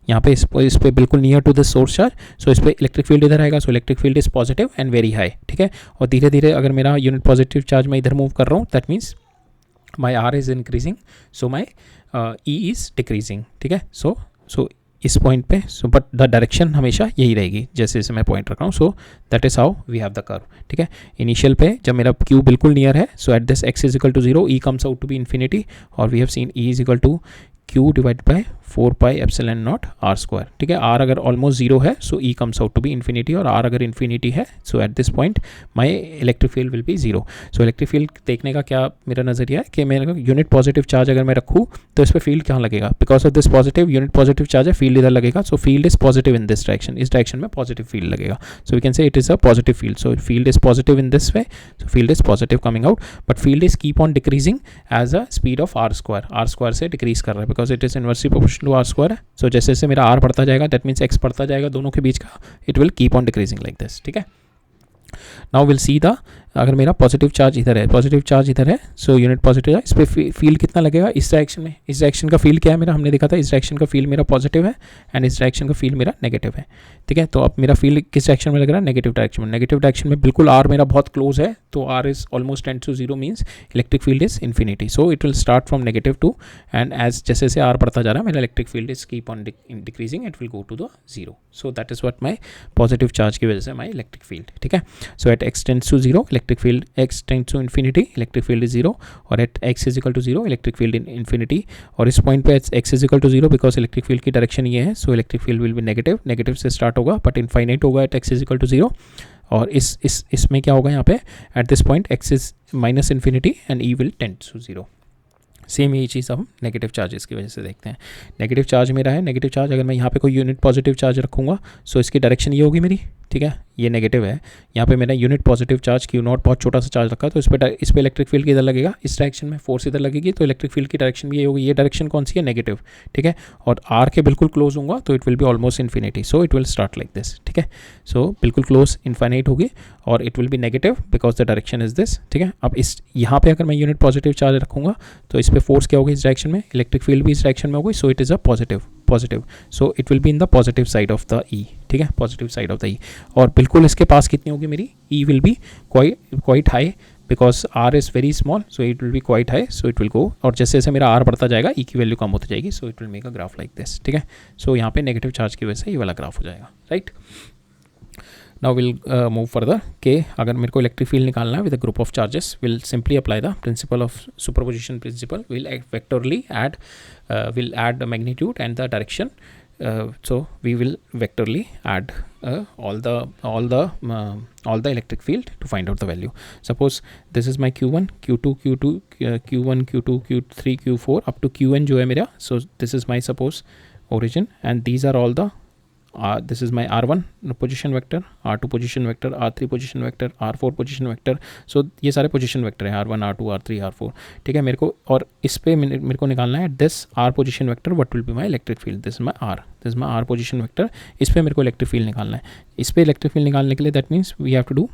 यहाँ पे इस पे बिल्कुल near to this source charge, so इस पे इलेक्ट्रिक फील्ड इधर आएगा, so electric field is positive and very high, ठीक है। और धीरे धीरे अगर मेरा यूनिट पॉजिटिव चार्ज मैं इधर मूव कर रहा हूँ, that means my R is increasing, so my E is decreasing, ठीक है। सो इस पॉइंट पे, सो बट द डायरेक्शन हमेशा यही रहेगी जैसे जैसे मैं पॉइंट रख रहा हूँ। So that is how we have the curve, ठीक है। इनिशियल पे जब मेरा क्यू बिल्कुल नियर है, so at this X is equal to 0, E comes out to be infinity, और we have seen E is equal to Q divide by 4 pi epsilon naught R square, ठीक है। R अगर almost 0 है, so E comes out to be infinity, और R अगर infinity है, so at this point my electric field will be 0। So electric field देखने का क्या मेरा नज़रिया है कि मेरा यूनिट पॉजिटिव चार्ज अगर मैं रखूँ तो इस पर फील्ड कहाँ लगेगा, because of this positive unit positive charge है, फील्ड इधर लगेगा। So field is positive in this direction, इस डायरेक्शन में पॉजिटिव फील्ड लगेगा। So we can say it is a positive field. So field is positive in this way, so field is positive coming out, but field is keep on decreasing as a speed of R square से decrease कर रहा है, because it is inversely proportional to R square है। So जैसे जैसे मेरा are बढ़ता जाएगा, दैट मीन्स एक्स बढ़ता जाएगा दोनों के बीच का, it will keep on decreasing like this, ठीक है। नाउ विल सी द, अगर मेरा पॉजिटिव चार्ज इधर है, पॉजिटिव चार्ज इधर है, सो यूनिट पॉजिटिव है, इस पर फील्ड कितना लगेगा इस डायरेक्शन में, इस डायरेक्शन का फील्ड क्या है मेरा, हमने देखा था इस डायरेक्शन का फील्ड मेरा पॉजिटिव है एंड इस डायरेक्शन का फील्ड मेरा नेगेटिव है, ठीक है। तो अब मेरा फील्ड किस डायरेक्शन में लग रहा है, नेगेटिव डायरेक्शन में। नेगेटिव डायरेक्शन में बिल्कुल आर मेरा बहुत क्लोज है, तो R is almost tends to 0 means electric field is infinity. So it will start from negative to, and as जैसे जैसे आर बढ़ता जा रहा है, मेरा electric field is keep on decreasing, it will go to the 0। So that is what my positive charge की वजह से माई इलेक्ट्रिक फील्ड, ठीक है। So at X tends to 0, electric field X tends to infinity, electric field is 0, और at X is equal to 0, electric field in infinity. और इस point पे X is equal to 0, because electric field की direction ये है, so electric field will be negative, negative से start होगा but infinite होगा at X is equal to 0। और इसमें क्या होगा यहाँ पे, eight this point X is minus infinity and E will tend to 0। Same यही चीज़ हम नेगेटिव चार्जेस की वजह से देखते हैं। नेगेटिव चार्ज मेरा है, नेगेटिव चार्ज अगर मैं यहाँ पे कोई यूनिट पॉजिटिव चार्ज रखूँगा, सो इसकी डायरेक्शन ये होगी मेरी, ठीक है। ये नेगेटिव है, यहाँ पे मेरा unit positive charge Q not बहुत छोटा सा चार्ज रखा है, तो इस पे इलेक्ट्रिक फील्ड किधर लगेगा, इस डायरेक्शन में फोर्स इधर लगेगी, तो इलेक्ट्रिक फील्ड की डायरेक्शन भी ये होगी। ये डायरेक्शन कौन सी है, नेगेटिव, ठीक है। और आर के बिल्कुल क्लोज होगा तो it will be almost infinity, so it will start like this, ठीक है। सो बिल्कुल क्लोज इन्फाइनाइट होगी और it will be negative because the direction is this, ठीक है। अब इस यहाँ पे अगर मैं यूनिट पॉजिटिव चार्ज रखूँगा तो इस पर फोर्स क्या होगी इस डायरेक्शन में, इलेक्ट्रिक फील्ड भी इस डायरेक्शन में होगी, so it is a positive, so it will be in the positive side of the E, ठीक है, positive side of the E. और बिल्कुल इसके पास कितनी होगी मेरी, E will be quite high, because R is very small, so it will be quite high, so it will go, और जैसे जैसे मेरा आर बढ़ता जाएगा ई की वैल्यू कम होती जाएगी, सो it will make a graph like this, ठीक है। सो यहाँ पे नेगेटिव चार्ज की वजह से ये वाला ग्राफ हो जाएगा, right. Now will move further के अगर मेरे को इलेक्ट्रिक फील्ड निकालना है with a group of charges, will simply apply the principle of superposition principle, will vectorly add magnitude and the direction. So we will vectorly add all the electric field to find out the value. Suppose this is my q1, q2, q1, q2, q3, q4 up to qn जो है मेरा. So this is my suppose origin and these are all the this is my r1 position vector, r2 position vector, r3 position vector, r4 position vector. So ये सारे position vector हैं r1, r2, r3, r4. ठीक है, मेरे को और इस पे मेरे को निकालना है this r position vector what will be my electric field. This is my r position vector. इस पे मेरे को electric field निकालना है. इस पे electric field निकालने के लिए that means we have to do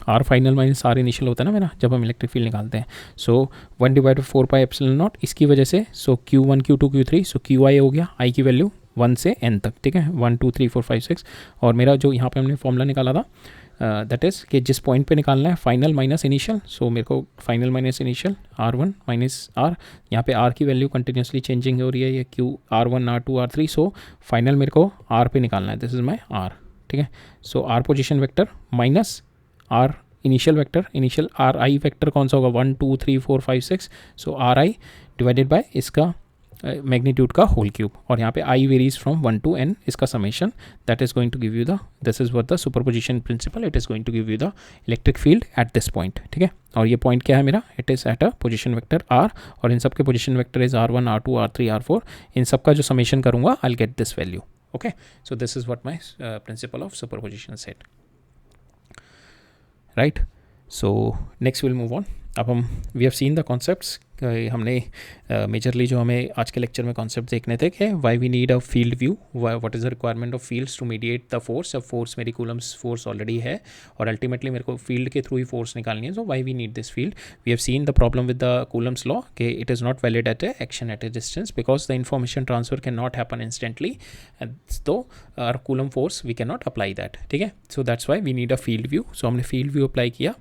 R final minus R initial होता है ना मेरा जब हम इलेक्ट्रिक फील्ड निकालते हैं. सो 1/4πε0 इसकी वजह से सो Q1 Q2 Q3 सो QI हो गया आई की वैल्यू 1 से n तक. ठीक है, 1 2 3 4 5 6 और मेरा जो यहाँ पे हमने फॉर्मूला निकाला था दैट इज़ कि जिस पॉइंट पे निकालना है फाइनल माइनस इनिशियल. सो मेरे को final minus initial R1 minus R, यहाँ पे R की वैल्यू कंटिन्यूसली चेंजिंग हो रही है ये Q R1 R2 R3. So final मेरे को R पे निकालना है. This is my R. ठीक है, so R position vector minus R initial vector, initial R I vector कौन सा होगा 1 2 3 4 5 6. So R I divided by इसका मैग्नीट्यूड का होल क्यूब और यहाँ पे I varies from 1 to n इसका summation. That is going to give you the this is what the superposition principle. It is going to give you the electric field at this point. ठीक है, और ये point क्या है मेरा, it is at a position vector R और इन सब के position vector is R1 R2 R3 R4. इन सब का जो समेशन करूँगा I will get this value. Okay, so this is what my principle of superposition said, right? So next we'll move on. अब हम we have seen the concepts, हमने majorly जो हमें आज के लेक्चर में कॉन्सेप्ट देखने थे कि why we need a field view, what is the requirement of fields to mediate the force. अब फोर्स मेरी कूलम्स फोर्स ऑलरेडी है और अल्टीमेटली मेरे को फील्ड के थ्रू ही फोर्स निकालनी है. So why we need this field. We have seen the problem with the Coulomb's law कि it is not valid at a action at a distance because the information transfer can not happen instantly, तो our Coulomb force we can not apply that. ठीक है, so that's why we need a field view. सो हमने field view apply किया.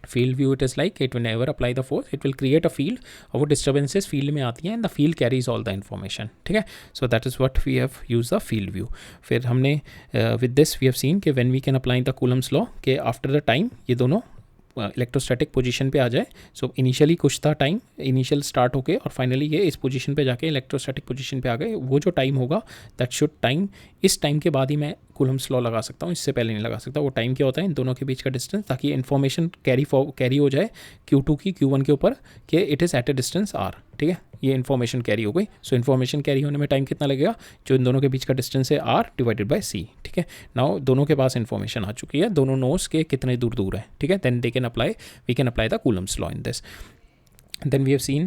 Field view it is like it will never apply the force, it will create a field और वो disturbances field में आती हैं and the field carries all the information. ठीक है, so that is what we have use the field view. फिर हमने with this we have seen कि when we can apply the Coulomb's law के after the time ये दोनों electrostatic position पे आ जाए. सो इनिशियली कुछ था टाइम, इनिशियल स्टार्ट होके और फाइनली ये इस पोजीशन पे जाके इलेक्ट्रोस्टैटिक पोजीशन पे आ गए. वो जो टाइम होगा दैट शुड टाइम, इस टाइम के बाद ही मैं कूलम्स लॉ लगा सकता हूँ, इससे पहले नहीं लगा सकता. वो टाइम क्या होता है, इन दोनों के बीच का डिस्टेंस, ताकि इन्फॉर्मेशन कैरी हो जाए Q2 की Q1 के ऊपर कि it is at a distance R. ठीक है, ये इन्फॉर्मेशन कैरी हो गई. सो इन्फॉर्मेशन कैरी होने में टाइम कितना लगेगा, जो इन दोनों के बीच का डिस्टेंस है R डिवाइडेड बाय C. ठीक है, नाउ दोनों के पास इन्फॉर्मेशन आ चुकी है, दोनों नोस के कितने दूर दूर है. ठीक है, then we can apply the Coulomb's law in this. Then we have seen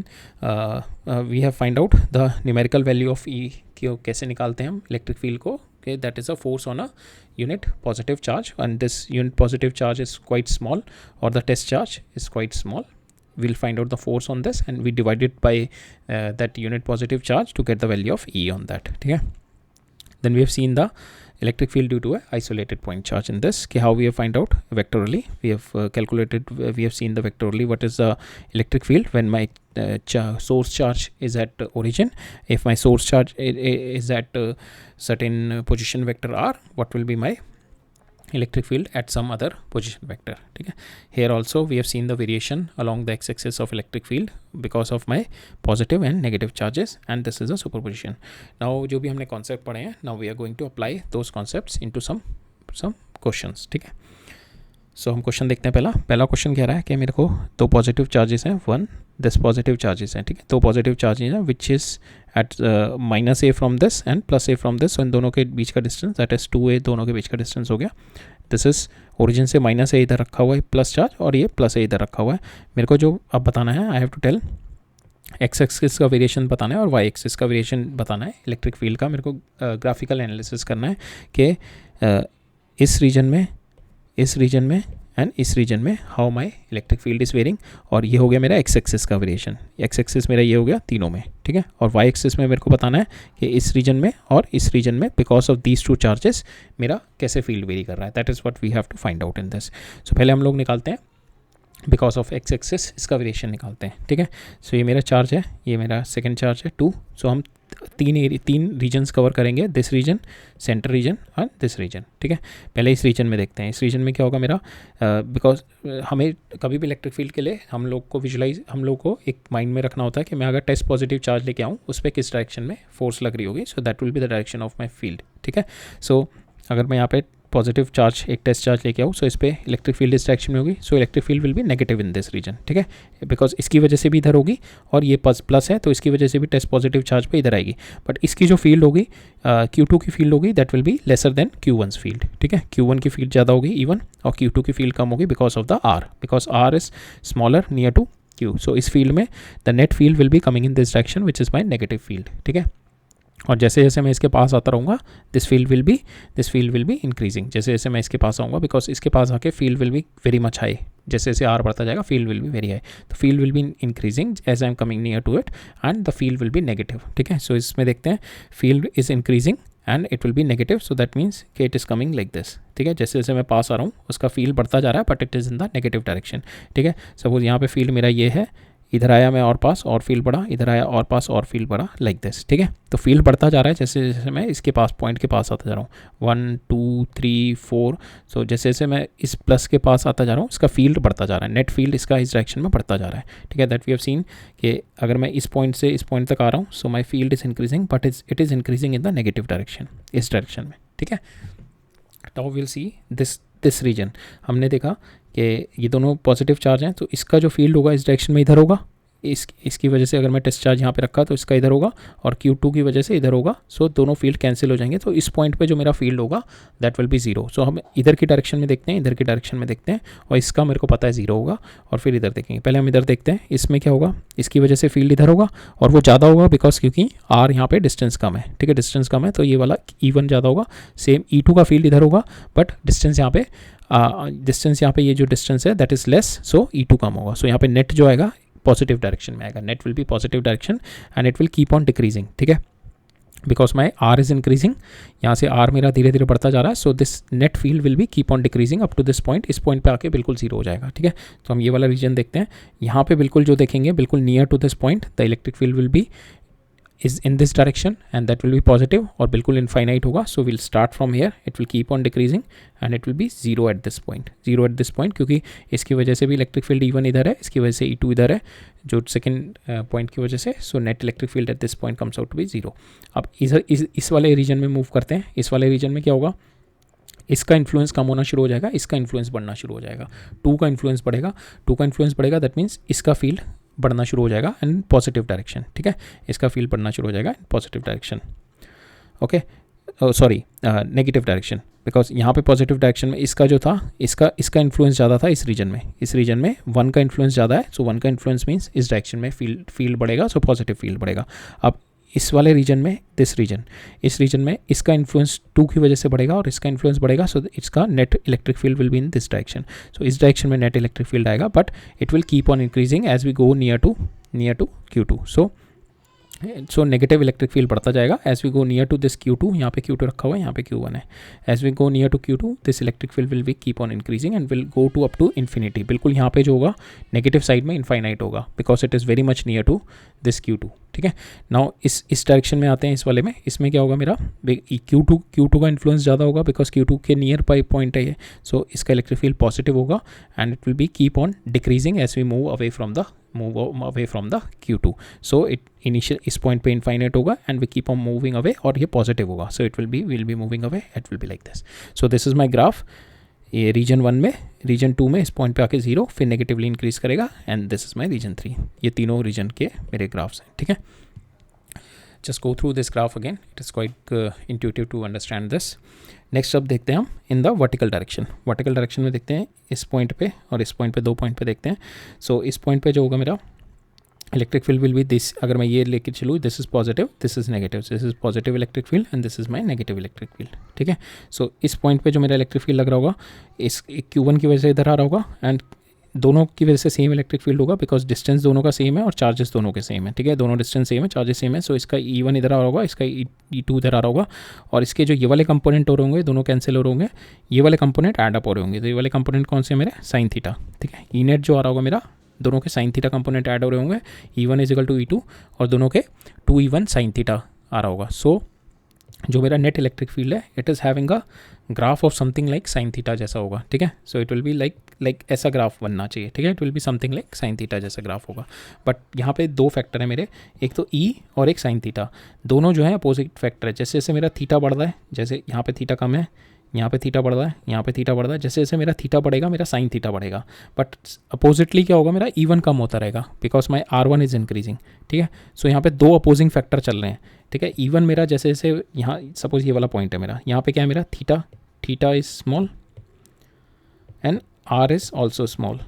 we have find out the numerical value of E कि कैसे निकालते हैं हम इलेक्ट्रिक फील्ड को. okay, that is a force on a unit positive charge and this unit positive charge is quite small or the test charge is quite small. We'll find out the force on this and we divide it by that unit positive charge to get the value of E on that. ठीक है, then we have seen the electric field due to a isolated point charge in this. Okay, how we have find out vectorally, we have calculated, we have seen the vectorally what is the electric field when my source charge is at origin. If my source charge is at certain position vector r, what will be my electric field at some other position vector. ठीक है, here also we have seen the variation along the x-axis of electric field because of my positive and negative charges and this is a superposition. Now जो भी हमने concept पढ़े हैं, now we are going to apply those concepts into some questions. ठीक है, सो हम question देखते हैं. पहला क्वेश्चन कह रहा है कि मेरे को दो पॉजिटिव चार्जेस हैं, वन दिस पॉजिटिव चार्जेस हैं. ठीक है, दो पॉजिटिव चार्जेस हैं which is at -a from this and +a from this. सो इन दोनों के बीच का डिस्टेंस दैट इज़ 2a, दोनों के बीच का डिस्टेंस हो गया. दिस इज़ ओरिजिन से -a इधर रखा हुआ है प्लस चार्ज और ये +a इधर रखा हुआ है. मेरे को जो अब बताना है, I have to tell X axis का वेरिएशन बताना है और वाई एक्सिस का वेरिएशन बताना है इलेक्ट्रिक फील्ड का. मेरे को ग्राफिकल एनालिसिस करना है कि इस रीजन में एंड इस रीजन में how my electric field is varying. और ये हो गया मेरा एक्स एक्सिस का वेरिएशन, एक्स एक्सिस मेरा ये हो गया तीनों में. ठीक है, और वाई एक्सिस में मेरे को बताना है कि इस रीजन में और इस रीजन में because of these two charges मेरा कैसे फील्ड वेरी कर रहा है. That is what we have to find out in this. सो पहले हम लोग निकालते हैं बिकॉज ऑफ एक्स एक्सिस, इसका वेरिएशन निकालते हैं. ठीक है, सो ये मेरा चार्ज है, ये मेरा सेकेंड चार्ज है 2. सो हम तीन रीजन्स कवर करेंगे, दिस रीजन, सेंटर रीजन और दिस रीजन. ठीक है, पहले इस रीजन में देखते हैं. इस रीजन में क्या होगा मेरा, बिकॉज हमें कभी भी इलेक्ट्रिक फील्ड के लिए हम लोग को एक माइंड में रखना होता है कि मैं अगर टेस्ट पॉजिटिव चार्ज लेके आऊँ उस पर किस डायरेक्शन में फोर्स लग रही होगी. So that will be the direction of my field. ठीक है, सो अगर मैं यहाँ पे पॉजिटिव चार्ज एक टेस्ट चार्ज लेके आऊँ, सो इस पर इलेक्ट्रिक फील्ड इस डायरेक्शन में होगी. So electric field will be negative in this region. ठीक है, बिकॉज इसकी वजह से भी इधर होगी और ये प्लस है तो इसकी वजह से भी टेस्ट पॉजिटिव चार्ज पे इधर आएगी. बट इसकी जो फील्ड होगी Q2 की फील्ड होगी that will be lesser than Q1's field. ठीक है, Q1 की फील्ड ज़्यादा होगी E1 और Q2 की फील्ड कम होगी because of the R, because R is smaller near to Q. So इस फील्ड में the net field will be coming in this direction which is my negative field. ठीक है, और जैसे जैसे मैं इसके पास आता रहूँगा this field will be increasing. जैसे जैसे मैं इसके पास आऊँगा बिकॉज इसके पास आके field will be very much high, जैसे जैसे R बढ़ता जाएगा field will be very high. तो field will be increasing as I am coming near to it and the field will be negative. ठीक है, सो इसमें देखते हैं field is increasing and it will be negative. So that means कि it is coming like this. ठीक है, जैसे जैसे मैं पास आ रहा हूँ उसका फील्ड बढ़ता जा रहा है but it is in the negative direction. ठीक है, सपोज यहाँ पे फील्ड मेरा ये है, इधर आया मैं और पास और फील्ड बढ़ा, इधर आया और पास और फील्ड बढ़ा लाइक दिस. ठीक है, तो फील्ड बढ़ता जा रहा है जैसे जैसे मैं इसके पास पॉइंट के पास आता जा रहा हूँ 1 2 3 4. सो जैसे जैसे मैं इस प्लस के पास आता जा रहा हूँ इसका फील्ड बढ़ता जा रहा है, नेट फील्ड इसका इस डायरेक्शन में बढ़ता जा रहा है. ठीक है, दैट वी हैव सीन कि अगर मैं इस पॉइंट से इस पॉइंट तक आ रहा हूँ so my field is increasing but it is increasing in the negative direction, इस डायरेक्शन में. ठीक है, now will see this region. हमने देखा कि ये दोनों पॉजिटिव चार्ज हैं तो इसका जो फील्ड होगा इस डायरेक्शन में इधर होगा, इसकी वजह से अगर मैं टेस्ट चार्ज यहाँ पे रखा तो इसका इधर होगा और Q2 की वजह से इधर होगा। सो दोनों फील्ड कैंसिल हो जाएंगे। तो इस पॉइंट पे जो मेरा फील्ड होगा दैट विल बी 0। सो हम इधर की डायरेक्शन में देखते हैं, इधर की डायरेक्शन में देखते हैं, और इसका मेरे को पता है 0 होगा। और फिर इधर देखेंगे, पहले हम इधर देखते हैं इसमें क्या होगा। इसकी वजह से फील्ड इधर होगा और वो ज़्यादा होगा बिकॉज क्योंकि R यहाँ पे डिस्टेंस कम है, ठीक है, डिस्टेंस कम है तो ये वाला E1 ज़्यादा होगा। सेम E2 का फील्ड इधर होगा बट डिस्टेंस यहाँ पे ये जो डिस्टेंस है that is less, so E2 कम होगा। सो यहाँ पे नेट जो आएगा पॉजिटिव डायरेक्शन में आएगा, net will be positive direction and it will keep on decreasing, ठीक है, because my R is increasing. यहाँ से R मेरा धीरे धीरे बढ़ता जा रहा है। So this net field will be keep on decreasing up to this point. इस पॉइंट पे आके बिल्कुल 0 हो जाएगा, ठीक है। तो हम ये वाला रीजन देखते हैं, यहाँ पे बिल्कुल जो देखेंगे बिल्कुल near to this point the electric field will be is in this direction and that will be positive और बिल्कुल इनफाइनाइट होगा। So will start from here, it will keep on decreasing and it will be 0 eight this point, 0 eight this point, क्योंकि इसकी वजह से भी electric field E1 इधर है, इसकी वजह से E2 इधर है जो सेकंड पॉइंट की वजह से। So net electric field at this point comes out to be 0। अब इस वाले रीजन में मूव करते हैं। इस वाले रीजन में क्या होगा, इसका इन्फ्लुएंस कम होना शुरू हो जाएगा, इसका इन्फ्लुएंस बढ़ना शुरू हो जाएगा। 2 का इन्फ्लुएंस बढ़ेगा, 2 का इन्फ्लुएंस बढ़ेगा दैट मीन्स इसका फील्ड बढ़ना शुरू हो जाएगा एंड पॉजिटिव डायरेक्शन, ठीक है, इसका फील्ड बढ़ना शुरू हो जाएगा positive direction, okay, sorry negative direction, because यहाँ पे पॉजिटिव डायरेक्शन में इसका जो था इसका इन्फ्लुएंस ज़्यादा था इस रीजन में 1 का इन्फ्लुएंस ज़्यादा है। सो 1 का इन्फ्लुएंस मीन्स इस डायरेक्शन में फील्ड बढ़ेगा, सो पॉजिटिव फील्ड बढ़ेगा। अब इस वाले रीजन में इस रीजन में इसका इन्फ्लुएंस 2 की वजह से बढ़ेगा और इसका इन्फ्लुएंस बढ़ेगा। सो इसका net electric field will be in this direction. So इस डायरेक्शन में नेट इलेक्ट्रिक फील्ड आएगा but it will keep on increasing as we go near to Q2। So negative electric field बढ़ता जाएगा as we go near to this Q2। यहाँ पे Q2 रखा हुआ है, यहाँ पे Q1 है। As we go near to Q2 this electric field will be keep on increasing and will go to up to infinity. बिल्कुल यहाँ पे जो होगा नेगेटिव साइड में इनफाइनाइट होगा because it is very much near to this Q2, ठीक है। Now इस डायरेक्शन में आते हैं, इस वाले में, इसमें क्या होगा मेरा Q2 का इन्फ्लुएंस ज़्यादा होगा बिकॉज Q2 के नियर बाई पॉइंट है ये। सो इसका इलेक्ट्रिक फील्ड पॉजिटिव होगा and it will be keep on decreasing as we move away from the Q2। So it initial इस पॉइंट पे इनफाइनाइट होगा and we keep on moving away और ये positive होगा। So it will be moving away, it will be like this. So this is my graph. ये region 1 में, reason 2 में इस पॉइंट पे आके 0, फिर नेगेटिवली इंक्रीज करेगा and this is my region 3। ये तीनों रीजन के मेरे ग्राफ्स हैं, ठीक है। Just go through this graph again, it is quite intuitive to understand this. Next अब देखते हैं हम इन द वर्टिकल डायरेक्शन में देखते हैं इस पॉइंट पे और इस पॉइंट पे, 2 पॉइंट पे देखते हैं। सो इस पॉइंट पे जो होगा मेरा electric field will be this. अगर मैं ये लेके चलूँ, this is positive, this is negative, this is positive electric field and this is my negative electric field, ठीक है। सो इस पॉइंट पे जो मेरा इलेक्ट्रिक फील्ड लग रहा होगा इस Q1 की वजह से इधर आ रहा होगा एंड दोनों की वजह से सेम इलेक्ट्रिक फील्ड होगा बिकॉज डिस्टेंस दोनों का सेम है और चार्जेस दोनों के सेम है, ठीक है। दोनों डिस्टेंस सेम है, चार्जेस सेम है। सो इसका E1 इधर आ रहा होगा, इसका E2 इधर आ रहा होगा और इसके जो ये वाले कंपोनेंट हो रहे होंगे दोनों कैंसिल हो रहे होंगे, ये वाले कंपोनेंट ऐड अप हो रहे होंगे। तो ये वाले कंपोनेंट कौन से हैं मेरे, साइन थीटा, ठीक है। E नेट जो आ रहा होगा मेरा, दोनों के साइन थीटा कंपोनेंट ऐड हो रहे होंगे, E1 is equal to E2 और दोनों के 2E1 साइन थीटा आ रहा होगा। सो जो मेरा नेट इलेक्ट्रिक फील्ड है it is having a graph of something like sine theta जैसा होगा, ठीक है। So it will be like ऐसा ग्राफ बनना चाहिए, ठीक है। It will be something like sine theta जैसा ग्राफ होगा। बट यहाँ पे 2 फैक्टर है मेरे, एक तो E और एक साइन थीटा, दोनों जो है अपोजिट फैक्टर है। जैसे जैसे मेरा थीटा बढ़ रहा है, जैसे यहाँ पे थीटा कम है, यहाँ पे थीटा बढ़ रहा है, यहाँ पे थीटा बढ़ रहा है, जैसे जैसे मेरा थीटा बढ़ेगा मेरा साइन थीटा बढ़ेगा। बट अपोजिटली क्या होगा, मेरा E1 कम होता रहेगा because my R1 is increasing, ठीक है। सो यहाँ पे 2 अपोजिंग फैक्टर चल रहे हैं, ठीक है। E1 मेरा जैसे जैसे यहाँ सपोज ये वाला पॉइंट है मेरा, यहाँ पे क्या है मेरा theta is small and R is also small,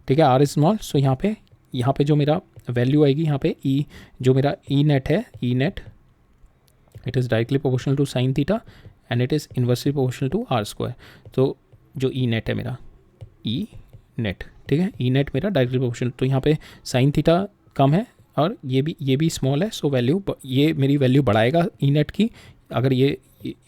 ठीक है। R is small. सो यहाँ पे जो मेरा वैल्यू आएगी यहाँ पे E, जो मेरा E नेट है, E net it is directly proportional to sine theta and it is inversely proportional to R²। तो जो E नेट है मेरा, E नेट, ठीक है, E नेट मेरा डायरेक्टली प्रोपोर्शनल, तो यहाँ पे साइन थीटा कम है और ये भी स्मॉल है। सो ये मेरी वैल्यू बढ़ाएगा E नेट की अगर ये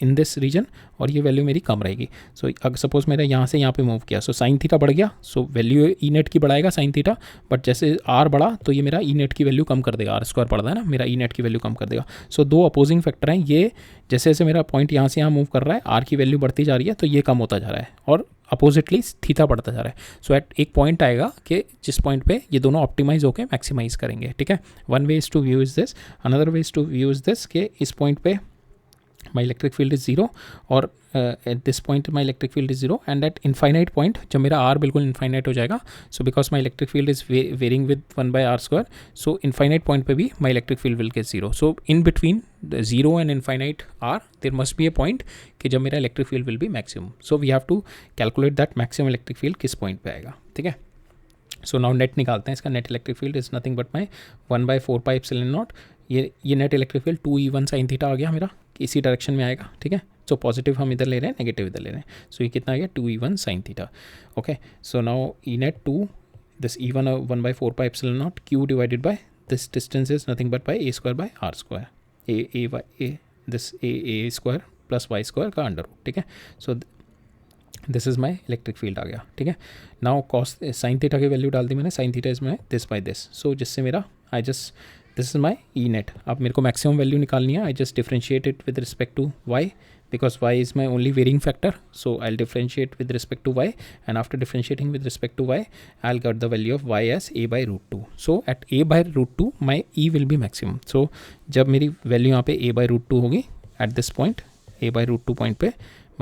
इन दिस रीजन, और ये वैल्यू मेरी कम रहेगी। सो अगर सपोज मेरा यहाँ से यहाँ पे मूव किया, सो साइन थीटा बढ़ गया, सो वैल्यू E नेट की बढ़ाएगा साइन थीटा, बट जैसे R बढ़ा तो ये मेरा E नेट की वैल्यू कम कर देगा, R² बढ़ रहा है ना, मेरा E नेट की वैल्यू कम कर देगा। सो 2 अपोजिंग फैक्टर हैं, ये जैसे जैसे मेरा पॉइंट यहाँ से यहाँ मूव कर रहा है R की वैल्यू बढ़ती जा रही है तो ये कम होता जा रहा है और अपोजिटली थीटा बढ़ता जा रहा है। सो एट एक पॉइंट आएगा कि जिस पॉइंट पे ये दोनों ऑप्टिमाइज होकर मैक्सिमाइज करेंगे, ठीक है। One way is to view is this, another way is to view is this कि इस पॉइंट पे my electric field is 0 और at this point my electric field is 0 and at infinite point जब मेरा r बिल्कुल infinite हो जाएगा, so because my electric field is varying with 1 by r square, so infinite point पे भी my electric field will get 0. So in between the 0 and infinite r there must be a point कि जब मेरा electric field will be maximum. So we have to calculate that maximum electric field किस point पे आएगा, ठीक है. So now net निकालते हैं इसका. Net electric field is nothing but my 1/4 epsilon naught. ये net electric field 2E1 sin theta आ गया मेरा, इसी डायरेक्शन में आएगा, ठीक है. सो पॉजिटिव हम इधर ले रहे हैं, नेगेटिव इधर ले रहे हैं. सो ये कितना आ गया 2E1 sin theta. Okay, so now E net 2 this E1 1/4 epsilon naught Q divided by this distance is nothing but by A² A this A square plus Y square का अंडर रूट, ठीक है. So this is my electric field आ गया, ठीक है. Now cos sine theta की value डाल दी मैंने. Sine theta is my this by this. So जिससे मेरा this is my E net. अब मेरे को मैक्सिमम वैल्यू निकालनी है. I just differentiate it with respect to Y because y is my only varying factor, so I'll differentiate with respect to y, and after differentiating with respect to y I'll get the value of y as a by root 2. So at a by root 2 my e will be maximum. So जब मेरी value यहाँ पे a by root 2 होगी at this point, a by root 2 point पे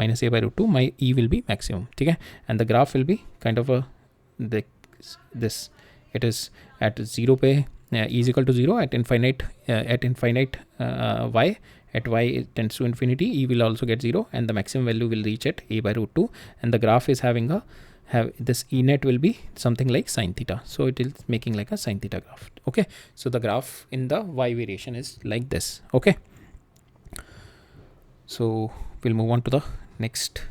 minus a by root 2, my e will be maximum, ठीक है. and the graph will be kind of a this it is at 0 पे e is equal to 0, at infinite y, at y it tends to infinity, e will also get 0, and the maximum value will reach at a by root 2, and the graph is having this e net will be something like sin theta. So it is making like a sin theta graph. Okay, so the graph in the y variation is like this. Okay, so we'll move on to the next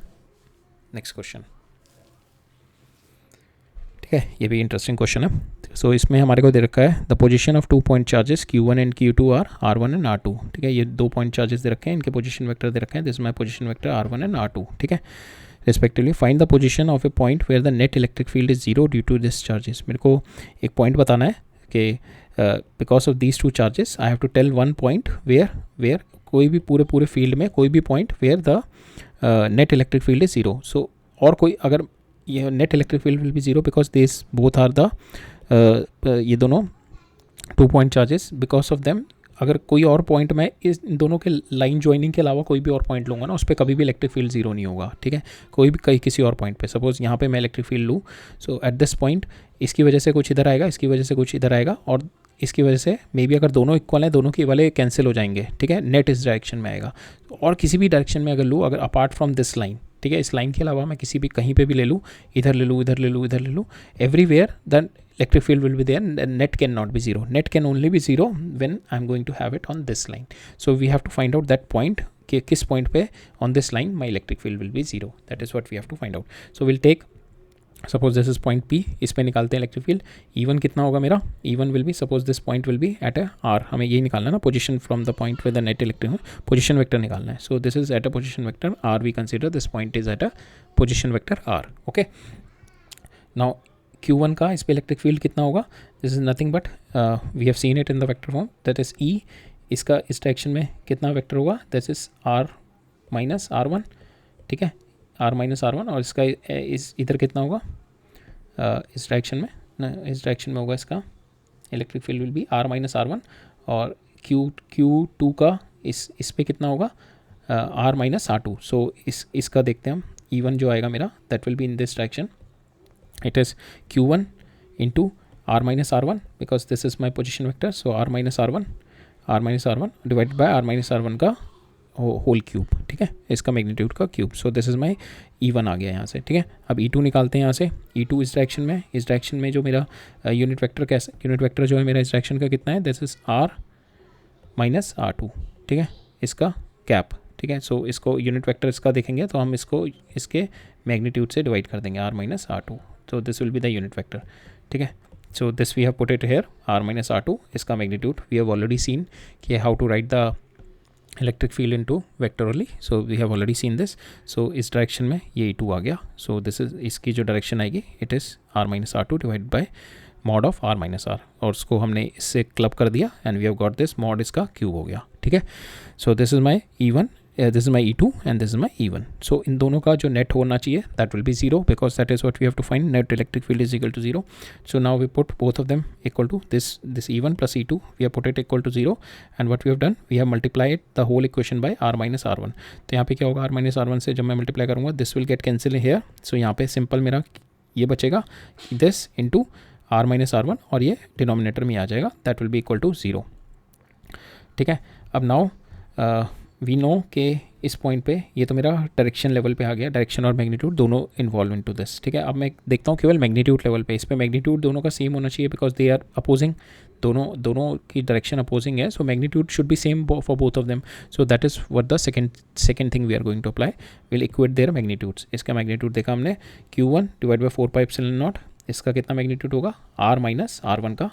question. ठीक है, ये भी interesting question है. सो इसमें हमारे को दे रखा है the position of 2 point charges Q1 and Q2 are R1 and R2. ठीक है, ये 2 पॉइंट चार्जेस दे रखे हैं, इनके पोजीशन वेक्टर दे रखे हैं. This is my position vector R1 and R2. ठीक है, respectively find the position of a point where the net electric field is 0 due to this charges. मेरे को एक पॉइंट बताना है कि because of these 2 charges I have to tell one point where कोई भी पूरे फील्ड में कोई भी point where the net electric field is 0. So और कोई अगर ये net electric field will be 0 because this both are the ये दोनों 2 point charges. Because of them अगर कोई और पॉइंट मैं इन दोनों के लाइन ज्वाइनिंग के अलावा कोई भी और पॉइंट लूँगा ना, उस पर कभी भी इलेक्ट्रिक फील्ड 0 नहीं होगा. ठीक है, कोई भी किसी और पॉइंट पे सपोज यहाँ पे मैं इलेक्ट्रिक फील्ड लूँ, सो एट दिस पॉइंट इसकी वजह से कुछ इधर आएगा, इसकी वजह से कुछ इधर आएगा, और इसकी वजह से मे बी अगर दोनों इक्वल हैं, दोनों के वाले कैंसिल हो जाएंगे. ठीक है, नेट इस डायरेक्शन में आएगा. और किसी भी डायरेक्शन में अगर लूँ, अगर अपार्ट फ्रॉम दिस लाइन, ठीक है, इस लाइन के अलावा मैं किसी भी कहीं पे भी ले लूँ, इधर ले लूँ, इधर ले लूँ, इधर ले लूँ, everywhere than electric field will be there and net cannot be 0. Net can only be 0 when I'm going to have it on this line. So we have to find out that point कि किस point पे on this line my electric field will be 0. That is what we have to find out. So we'll take suppose this is point P, इस पे निकालते हैं electric field. E1 कितना होगा मेरा? E1 will be, suppose this point will be at a R. हमें यही निकालना है ना, position from the point where the net electric position vector निकालना है. So this is at a position vector R. We consider this point is at a position vector R. Okay. Now Q1 का इस पे electric field कितना होगा? This is nothing but we have seen it in the vector form, that is E. इसका इस direction में कितना vector होगा? That is R minus R1. ठीक है, R माइनस R1. और इसका इस इधर कितना होगा? इस डायरेक्शन में इस डायरेक्शन में होगा इसका electric field will B R minus R1. और Q2 का इस पे कितना होगा? R minus R2. सो इसका देखते हैं हम. E1 जो आएगा मेरा, that will be in this direction. It is Q1 into R minus R1 because this is my position vector. So R minus R1 divided by R minus R1 का whole cube. ठीक है, इसका magnitude का cube. So this is my E1 आ गया यहाँ से. ठीक है, अब E2 निकालते हैं यहाँ से. E2 इस डायरेक्शन में जो मेरा यूनिट वेक्टर जो है मेरा इस डायरेक्शन का कितना है? This is R minus R2. ठीक है, इसका कैप. ठीक है, सो इसको यूनिट वेक्टर इसका देखेंगे तो हम इसको इसके मैग्नीट्यूड से डिवाइड कर देंगे, R minus R2. So this will be the unit vector. ठीक है, so this we have put it here, R minus R2. इसका magnitude we have already seen कि how to write the electric field into vectorally. So we have already seen this. So इस direction में ये E2 आ गया. So this is इसकी जो direction आएगी, it is R minus R2 divided by mod of R minus R. और उसको हमने इससे क्लब कर दिया and we have got this mod इसका क्यूब हो गया. ठीक है, so this is my E1 this is my E2 and this is my E1. So इन दोनों का जो नेट होना चाहिए that will be zero, because that is what we have to find. Net electric field is equal to zero. So now we put both of them equal to this E1 plus E2, we have put it equal to zero. And what we have done, we have multiplied the whole equation by r minus R1. तो यहाँ पे क्या होगा, r minus R1 से जब मैं multiply करूँगा this will get cancel here. So यहाँ पे सिंपल मेरा ये बचेगा this into r minus R1 और ये डिनोमिनेटर में आ जाएगा, that will be equal to zero. ठीक है. अब नाउ वी नो के इस पॉइंट पे ये तो मेरा डायरेक्शन लेवल पे आ गया, डायरेक्शन और मैग्नीट्यूड दोनों इन्वॉल्व इनटू दिस. ठीक है. अब मैं देखता हूँ केवल मैग्नीट्यूड लेवल पे, इस पे मैग्नीट्यूड दोनों का सेम होना चाहिए बिकॉज दे आर अपोजिंग, दोनों की डायरेक्शन अपोजिंग है. So magnitude should be same for both of them. So that is what the second thing we are going to apply, will equate their magnitudes. इसका magnitude देखा हमने Q1 divide by 4 pi epsilon naught. इसका कितना magnitude होगा, r minus R1 का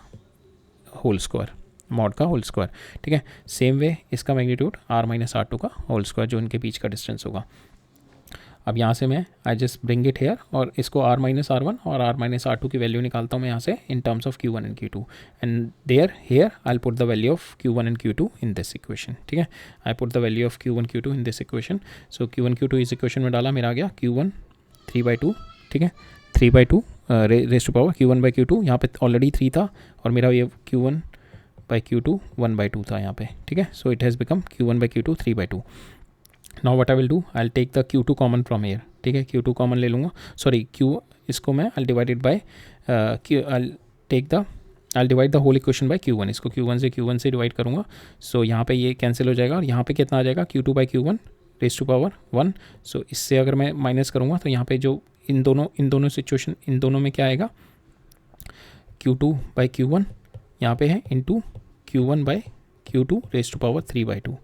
whole square, mod का whole square. ठीक है. सेम वे इसका मैग्नीट्यूड r माइनस R2 का होल स्क्वायर, जो इनके बीच का डिस्टेंस होगा. अब यहाँ से मैं I just bring it here और इसको r माइनस R1 और r माइनस R2 की वैल्यू निकालता हूँ मैं यहाँ से in terms of Q1 and Q2. And there here I put the value of Q1 and Q2 in this equation. ठीक है. I put the value of Q1 Q2 in this equation. So Q1 Q2 इस equation में डाला, मेरा आ गया Q1 3/2. ठीक है. 3/2 race to power Q1 by Q2. यहाँ पे ऑलरेडी 3 था और मेरा ये Q1 बाई Q2 1/2 था यहाँ पे. ठीक है. So it has become Q1 by Q2 3/2. Now what I will do, I will take the Q2 common from here. ठीक है. Q2 कॉमन ले लूँगा, सॉरी इसको मैं I divided by I divide the whole equation by Q1. इसको Q1 से divide करूँगा. सो यहाँ पे ये कैंसिल हो जाएगा और यहाँ पे कितना आ जाएगा, Q2 by Q1 raise to power 1. So इससे अगर मैं माइनस करूँगा तो यहाँ पे जो इन दोनों सिचुएशन, इन दोनों में क्या आएगा, Q2 बाई Q1 यहाँ पे है into Q1 by Q2 raise to power 3/2.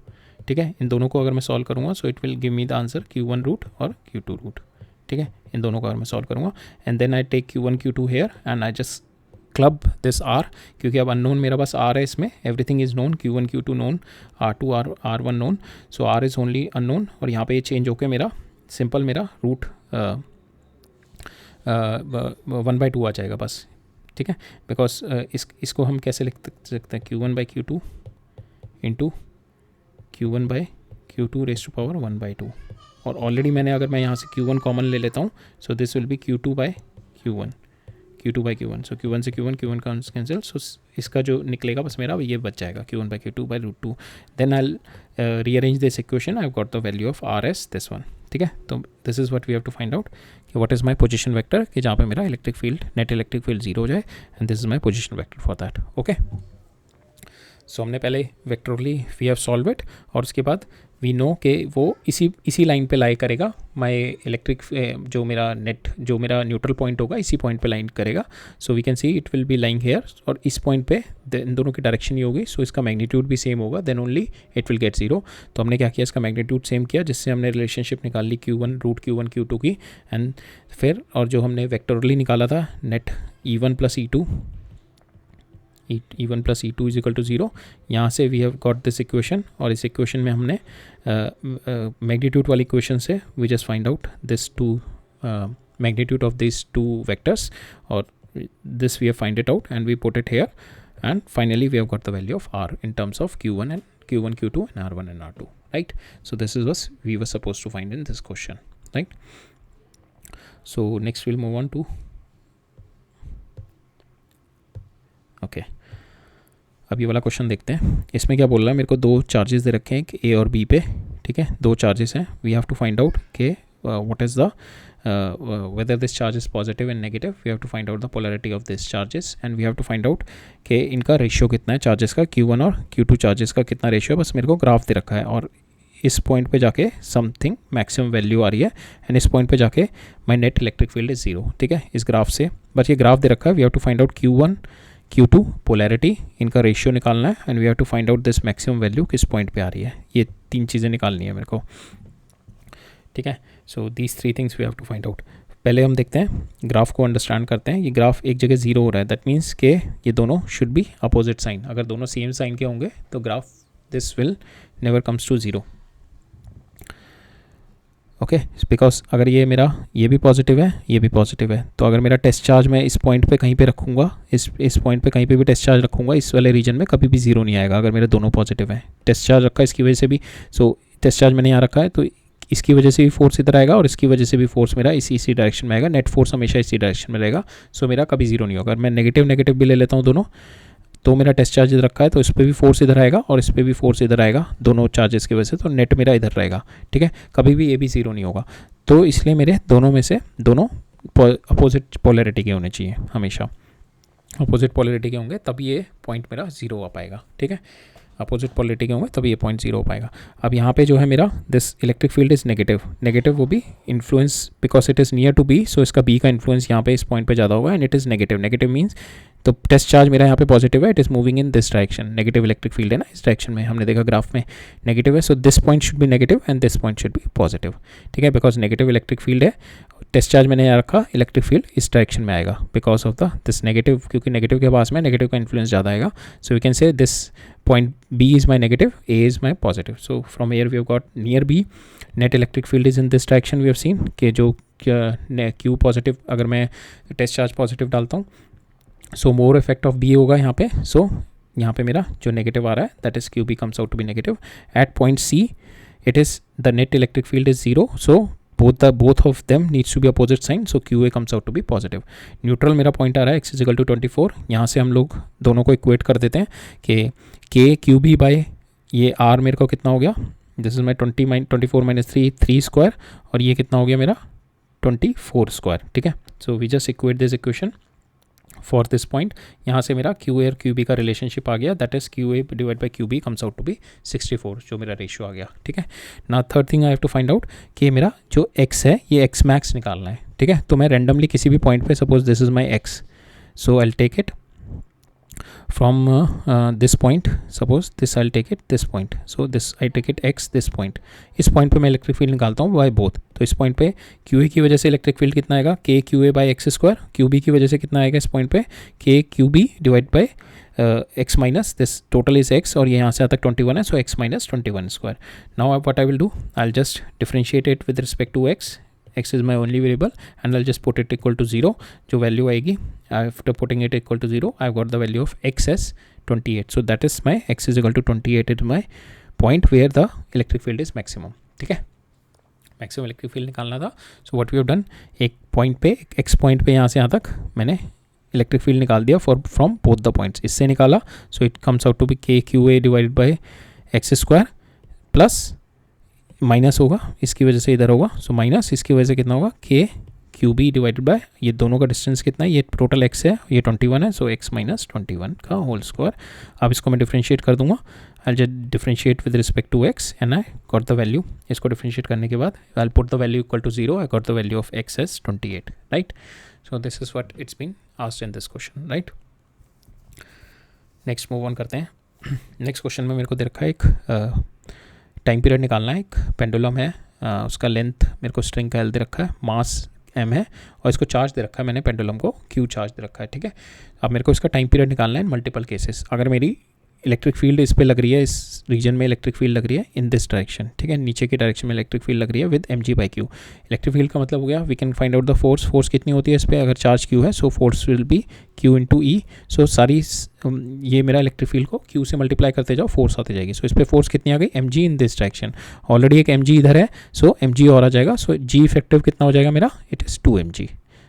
ठीक है. इन दोनों को अगर मैं सॉल्व करूँगा so it will give me the answer Q1 root और Q2 रूट. ठीक है. इन दोनों को अगर मैं सॉल्व करूँगा and then I take Q1 Q2 here and I just club this R, क्योंकि अब अननोन मेरा बस R है इसमें, everything is known, Q1 Q2 known, R2 R1 known. So R is only unknown और यहाँ पे ये चेंज होकर मेरा सिंपल मेरा रूट 1/2 आ जाएगा बस. ठीक है. बिकॉज इसको हम कैसे लिख सकते हैं, Q1 by Q2 into Q1 by Q2 raise to power 1/2. और ऑलरेडी मैंने, अगर मैं यहाँ से Q1 कॉमन ले लेता हूँ सो this will B Q2 by Q1. So Q1 से Q1 कैंसिल. सो इसका जो निकलेगा बस मेरा ये बच जाएगा Q1 by Q2 by √2. Then I rearrange this equation, I have got the value of RS, this one. ठीक है. तो this is what we have to find out कि what is my position vector, कि जहाँ पे मेरा electric field, net electric field 0 हो जाए. And this is my position vector for that. Okay. So हमने पहले vectorly we have solve it और उसके बाद वी नो कि वो इसी लाइन पे लाई करेगा. माय इलेक्ट्रिक जो मेरा न्यूट्रल पॉइंट होगा इसी पॉइंट पे लाइन करेगा. So we can see it will be lying here और इस पॉइंट पे इन दोनों की डायरेक्शन ही होगी. सो इसका मैग्नीट्यूड भी सेम होगा, then only it will get 0. तो हमने क्या किया, इसका मैग्नीट्यूड सेम किया, जिससे हमने रिलेशनशिप निकाल ली Q1 रूट Q1 Q2 की. एंड फिर और जो हमने वेक्टरली निकाला था net E1 plus E1 plus E2 is equal to 0, यहाँ से we have got this equation. और इस इक्वेशन में हमने मैग्नीट्यूड वाली इक्वेशन से we just find out this two magnitude of this two vectors और this we have find it out and we put it here and finally we have got the value of R in terms of Q1 Q2 and R1 and R2, right? So this is what we were supposed to find in this question, right? So next we'll move on to okay. अब ये वाला question देखते हैं. इसमें क्या बोल रहा है, मेरे को दो चार्जेस दे रखे हैं एक A और B पे. ठीक है. दो चार्जेस हैं. We have to find out के what is the whether this charge is positive and negative. We have to find out the polarity of these charges and we have to find out कि इनका ratio कितना है charges का, Q1 और Q2 charges का कितना ratio है. बस मेरे को ग्राफ दे रखा है और इस पॉइंट पे जाके समथिंग मैक्सिमम वैल्यू आ रही है एंड इस पॉइंट पे जाके माई नेट इलेक्ट्रिक फील्ड इज 0. ठीक है. इस ग्राफ से बस ये ग्राफ दे रखा है. We have to find out Q1 Q2 polarity, इनका रेशियो निकालना है and we have to find out this maximum value किस पॉइंट पे आ रही है. ये तीन चीज़ें निकालनी है मेरे को. ठीक है. So these 3 things we have to find out. पहले हम देखते हैं ग्राफ को अंडरस्टैंड करते हैं. ये ग्राफ एक जगह 0 हो रहा है, दैट मीन्स के ये दोनों शुड बी अपोजिट साइन. अगर दोनों सेम साइन के होंगे तो graph this will never comes to 0. Okay. Because अगर ये भी पॉजिटिव है, ये भी पॉजिटिव है, तो अगर मेरा टेस्ट चार्ज मैं इस पॉइंट पे कहीं पे रखूँगा, इस पॉइंट पे कहीं पे भी टेस्ट चार्ज रखूँगा, इस वाले रीजन में कभी भी 0 नहीं आएगा अगर मेरे दोनों पॉजिटिव हैं. टेस्ट चार्ज रखा इसकी वजह से भी. सो टेस्ट चार्ज मैंने यहाँ रखा है, तो इसकी वजह से भी फोर्स इधर आएगा और इसकी वजह से भी फोर्स मेरा इसी डायरेक्शन में आएगा, नेट फोर्स हमेशा इसी डायरेक्शन में रहेगा। सो मेरा कभी जीरो नहीं होगा। मैं नेगेटिव भी ले लेता हूँ दोनों, तो मेरा टेस्ट चार्ज इधर रखा है, तो इस पर भी फोर्स इधर आएगा और इस पर भी फोर्स इधर आएगा दोनों चार्जेस की वजह से, तो नेट मेरा इधर रहेगा। ठीक है, कभी भी ये भी ज़ीरो नहीं होगा। तो इसलिए मेरे दोनों में से दोनों अपोजिट पोलैरिटी के होने चाहिए, हमेशा अपोजिट पोलैरिटी के होंगे तब ये पॉइंट मेरा ज़ीरो आ पाएगा। ठीक है, अपोजिट पोलैरिटी के होंगे तब ये पॉइंट ज़ीरो हो पाएगा। अब यहाँ पे जो है मेरा this electric field is negative वो भी influence because it is near to B, so इसका बी का इन्फ्लुएंस यहाँ पे इस पॉइंट पे ज़्यादा होगा and it is negative means, तो टेस्ट चार्ज मेरा यहाँ पे पॉजिटिव है, it is moving in this direction, negative electric field है ना, इस डायरेक्शन में हमने देखा ग्राफ में नेगेटिव है, so this point should be negative and this point should be positive. ठीक है, बिकॉज नेगेटिव इलेक्ट्रिक फील्ड है, टेस्ट चार्ज मैंने यहाँ रखा, इलेक्ट्रिक फील्ड इस डायरेक्शन में आएगा because of the this negative, क्योंकि नेगेटिव के पास में नेगेटिव का इन्फ्लुएंस ज़्यादा आएगा। So we can say this point B is my negative, A is my positive. So from here we have got near B, net electric field is in this direction we have seen कि जो Q positive, अगर मैं test charge positive डालता हूँ, सो मोर effect of B होगा यहाँ पे। सो यहाँ पे मेरा जो नेगेटिव आ रहा है that is QB comes out to be negative. At point C it is the net electric field is 0, so both of them needs to be opposite sign, so QA comes out to be positive. Neutral मेरा point आ रहा है x is equal to 24, यहाँ से हम लोग दोनों को equate कर देते हैं कि K QB बाई ये R मेरे को कितना हो गया, this is my 24 minus 3 square, और ये कितना हो गया मेरा 24 स्क्वायर। ठीक है, so we just equate this equation for this point. यहाँ से मेरा QA और QB का रिलेशनशिप आ गया, that is QA divide by QB comes out to be 64, जो मेरा रेशियो आ गया। ठीक है, ना third thing I have to find out कि मेरा जो x है ये x मैक्स निकालना है। ठीक है, तो मैं रैंडमली किसी भी पॉइंट पे, suppose this is my x, so I take it from this point, suppose this I'll take it this point, so this I take it x this point, इस पॉइंट पे मैं इलेक्ट्रिक फील्ड निकालता हूँ by both. तो इस point पे QA की वजह से इलेक्ट्रिक फील्ड कितना आएगा, K QA by x square, QB की वजह से कितना आएगा इस पॉइंट पे K QB divide by x minus this total is x, और ये यहाँ से आता 21 है, so x minus 21 square. Now what I will do, I will just differentiate it with respect to x is my only variable and I'll just put it equal to 0, जो value आएगी after putting it equal to 0 I've got the value of x as 28, so that is my x is equal to 28 is my point where the electric field is maximum. ठीक है, maximum electric field निकालना था। So what we have done, एक point पे x point पे यहाँ से यहाँ तक मैंने इलेक्ट्रिक फील्ड निकाल दिया फ्रॉम बोथ द पॉइंट्स, इससे निकाला, so it comes out to be K QA divided by x square plus minus होगा इसकी वजह से इधर होगा, सो माइनस इसकी वजह से कितना होगा K QB डिवाइडेड बाय ये दोनों का डिस्टेंस कितना है, ये टोटल x है, ये 21 है, सो x माइनस 21 का होल स्क्वायर। अब इसको मैं डिफरेंशिएट कर दूंगा, I just differentiate with respect to x and I got the value. इसको डिफरेंशिएट करने के बाद I put the value equal to 0, I got the value of x as 28, right. So this is what it's been asked in this question, right. Next move on करते हैं। Next question में मेरे को दे रखा है एक टाइम पीरियड निकालना है, एक पेंडुलम है, उसका लेंथ मेरे को स्ट्रिंग का L दे रखा है, मास m है, और इसको चार्ज दे रखा है मैंने पेंडुलम को Q चार्ज दे रखा है। ठीक है, अब मेरे को इसका टाइम पीरियड निकालना है इन मल्टीपल केसेस। अगर मेरी इलेक्ट्रिक फील्ड इस पे लग रही है, इस रीजन में इलेक्ट्रिक फील्ड लग रही है इन दिस डायरेक्शन, ठीक है, नीचे की डायरेक्शन में इलेक्ट्रिक फील्ड लग रही है विद mg/q। इलेक्ट्रिक फील्ड का मतलब हो गया we can find out the force कितनी होती है इस पर, अगर चार्ज q है, so force will be q into E. So सारी ये मेरा इलेक्ट्रिक फील्ड को q से मल्टीप्लाई करते जाओ, फोर्स आती जाएगी। सो इस पर फोर्स कितनी आ गई, mg in this direction, already एक mg इधर है, सो mg और आ जाएगा, सो g इफेक्टिव कितना हो जाएगा मेरा, इट इज़ 2mg।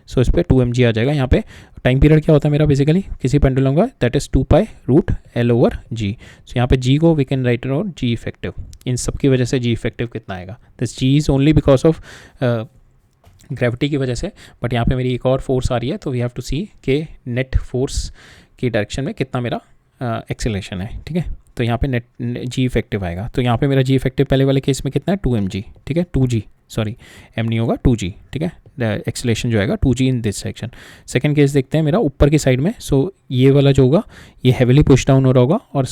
सो इस पर 2mg आ जाएगा। यहाँ पे टाइम पीरियड क्या होता है मेरा बेसिकली किसी पेंडुलम का, दैट इज़ 2π√L/g। सो यहाँ पे g को वी कैन राइट और g इफेक्टिव, इन सब की वजह से g इफेक्टिव कितना आएगा, this g is only because of gravity की वजह से, बट यहाँ पे मेरी एक और फोर्स आ रही है, तो वी हैव टू सी के नेट फोर्स की डायरेक्शन में कितना मेरा एक्सेलरेशन है। ठीक है, तो यहाँ पे नेट g इफेक्टिव आएगा, तो यहाँ पे मेरा g इफेक्टिव पहले वाले केस में कितना है 2mg, ठीक है, 2g, सॉरी m नहीं होगा 2g, ठीक है, एक्सेलरेशन जो आएगा 2g in this section. Second case देखते हैं मेरा ऊपर की साइड में, सो ये वाला जो होगा ये हैवीली पुश डाउन हो रहा होगा और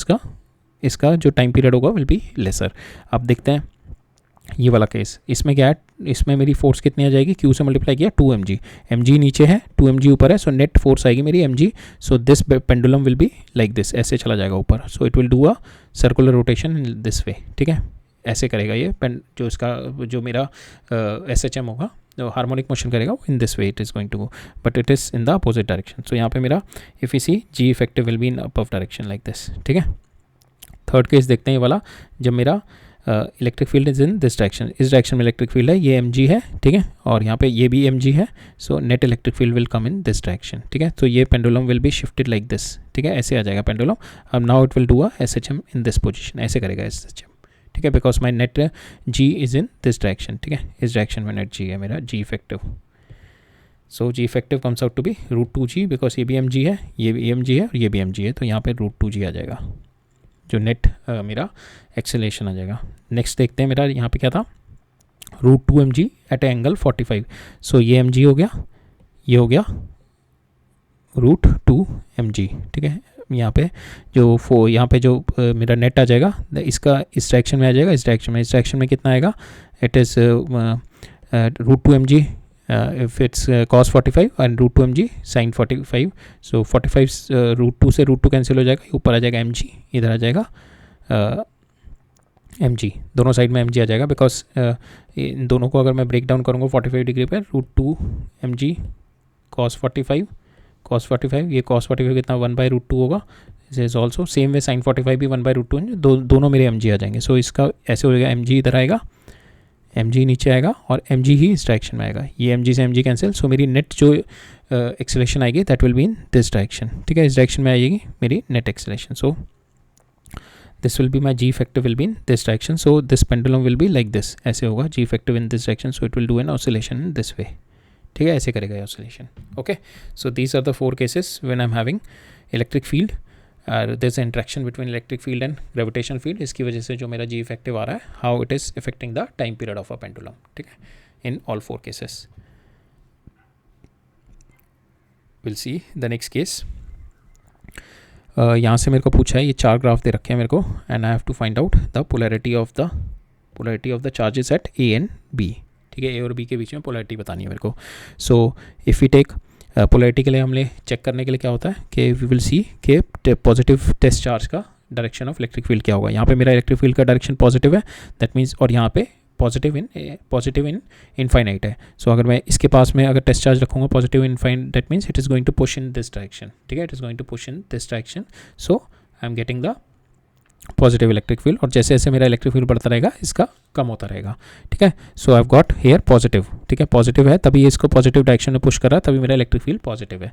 इसका जो टाइम पीरियड होगा विल बी लेसर। अब देखते हैं ये वाला केस, इसमें क्या है, इसमें मेरी फोर्स कितनी आ जाएगी, q से मल्टीप्लाई किया 2mg, mg नीचे है 2mg ऊपर है, सो नेट फोर्स आएगी मेरी mg। So this pendulum will be like this, ऐसे चला जाएगा ऊपर, सो it will do a circular rotation in this way. ठीक है, ऐसे करेगा ये जो इसका जो मेरा SHM होगा जो हार्मोनिक मोशन करेगा in this way it is going to go, but it is in the opposite direction. So यहाँ पे मेरा if you see g effective will be in above direction like this. ठीक है, third case देखते हैं ये वाला, जब मेरा electric field is in this direction, इस डायरेक्शन में इलेक्ट्रिक फील्ड है, ये mg है, ठीक है, और यहाँ पे ये भी mg है, सो net electric field will come in this direction, ठीक है। तो ये pendulum will be shifted like this, ठीक है, ऐसे आ जाएगा पेंडुलम। अब now it will do a SHM in this position, ऐसे करेगा SHM, ठीक है, because my net g is in this direction, ठीक है, इस डायरेक्शन में नेट g है मेरा, g effective. So g effective comes out to be √2g, because ये भी mg है, ये भी mg है और ये भी mg है, तो यहाँ पे √2g आ जाएगा, जो नेट मेरा एक्सेलेरेशन आ जाएगा। नेक्स्ट देखते हैं, मेरा यहाँ पे क्या था, √2mg एट एंगल 45। सो ये mg हो गया, ये हो गया √2mg, ठीक है। यहाँ पे यहाँ पे जो मेरा नेट आ जाएगा, इसका इस डायरेक्शन में आ जाएगा, इस डायरेक्शन में कितना आएगा, it is √2mg if it's cos 45 and √2mg sin 45। so 45 √2 से √2 कैंसिल हो जाएगा, ऊपर आ जाएगा mg, इधर आ जाएगा mg, दोनों साइड में mg आ जाएगा, बिकॉज इन दोनों को अगर मैं ब्रेक डाउन करूँगा 45 डिग्री पर, √2mg cos 45, ये cos 45 कितना 1/√2 होगा, this is also same way sin 45 भी 1/√2 है, दोनों मेरे mg आ जाएंगे। सो इसका ऐसे हो जाएगा, mg इधर आएगा, mg नीचे आएगा और mg ही इस डायरेक्शन में आएगा, ये mg से mg कैंसिल। सो मेरी नेट जो एक्सेलेरेशन आएगी that will be in this direction, ठीक है, इस डायरेक्शन में आएगी मेरी net acceleration. So this will be my g effective will be in this direction, so this pendulum will be like this, ऐसे होगा g effective in this direction, so it will do an oscillation in this way, ठीक है, ऐसे करेगा oscillation. Okay, so these are the 4 cases when I am having electric field, there is interaction between electric field and gravitation field, इसकी वजह से जो मेरा जी effective आ रहा है, how it is affecting the time period of a pendulum, ठीक है, in all 4 cases. Will see the next case. यहाँ से मेरे को पूछा है, ये 4 ग्राफ दे रखे हैं मेरे को, and I have to find out the polarity of the charges at A and B, ठीक है, A और B के बीच में पोलैरिटी बतानी है मेरे को। So if we take polarity के लिए हमने चेक करने के लिए क्या होता है कि वी विल सी कि पॉजिटिव टेस्ट चार्ज का डायरेक्शन ऑफ इलेक्ट्रिक फील्ड क्या होगा। यहाँ पे मेरा इलेक्ट्रिक फील्ड का डायरेक्शन पॉजिटिव है, दैट मीन्स, और यहाँ पे पॉजिटिव इन इनफाइनाइट है। सो अगर मैं इसके पास में अगर टेस्ट चार्ज रखूँगा positive infinite, that means it is going to push in this direction, ठीक है, it is going to push in this direction. So I am getting the positive electric field, और जैसे जैसे मेरा इलेक्ट्रिक फील्ड बढ़ता रहेगा इसका कम होता रहेगा, ठीक है। So I have got here positive, ठीक है, पॉजिटिव है तभी ये इसको पॉजिटिव डायरेक्शन में पुश कर रहा है, तभी मेरा इलेक्ट्रिक फील्ड पॉजिटिव है।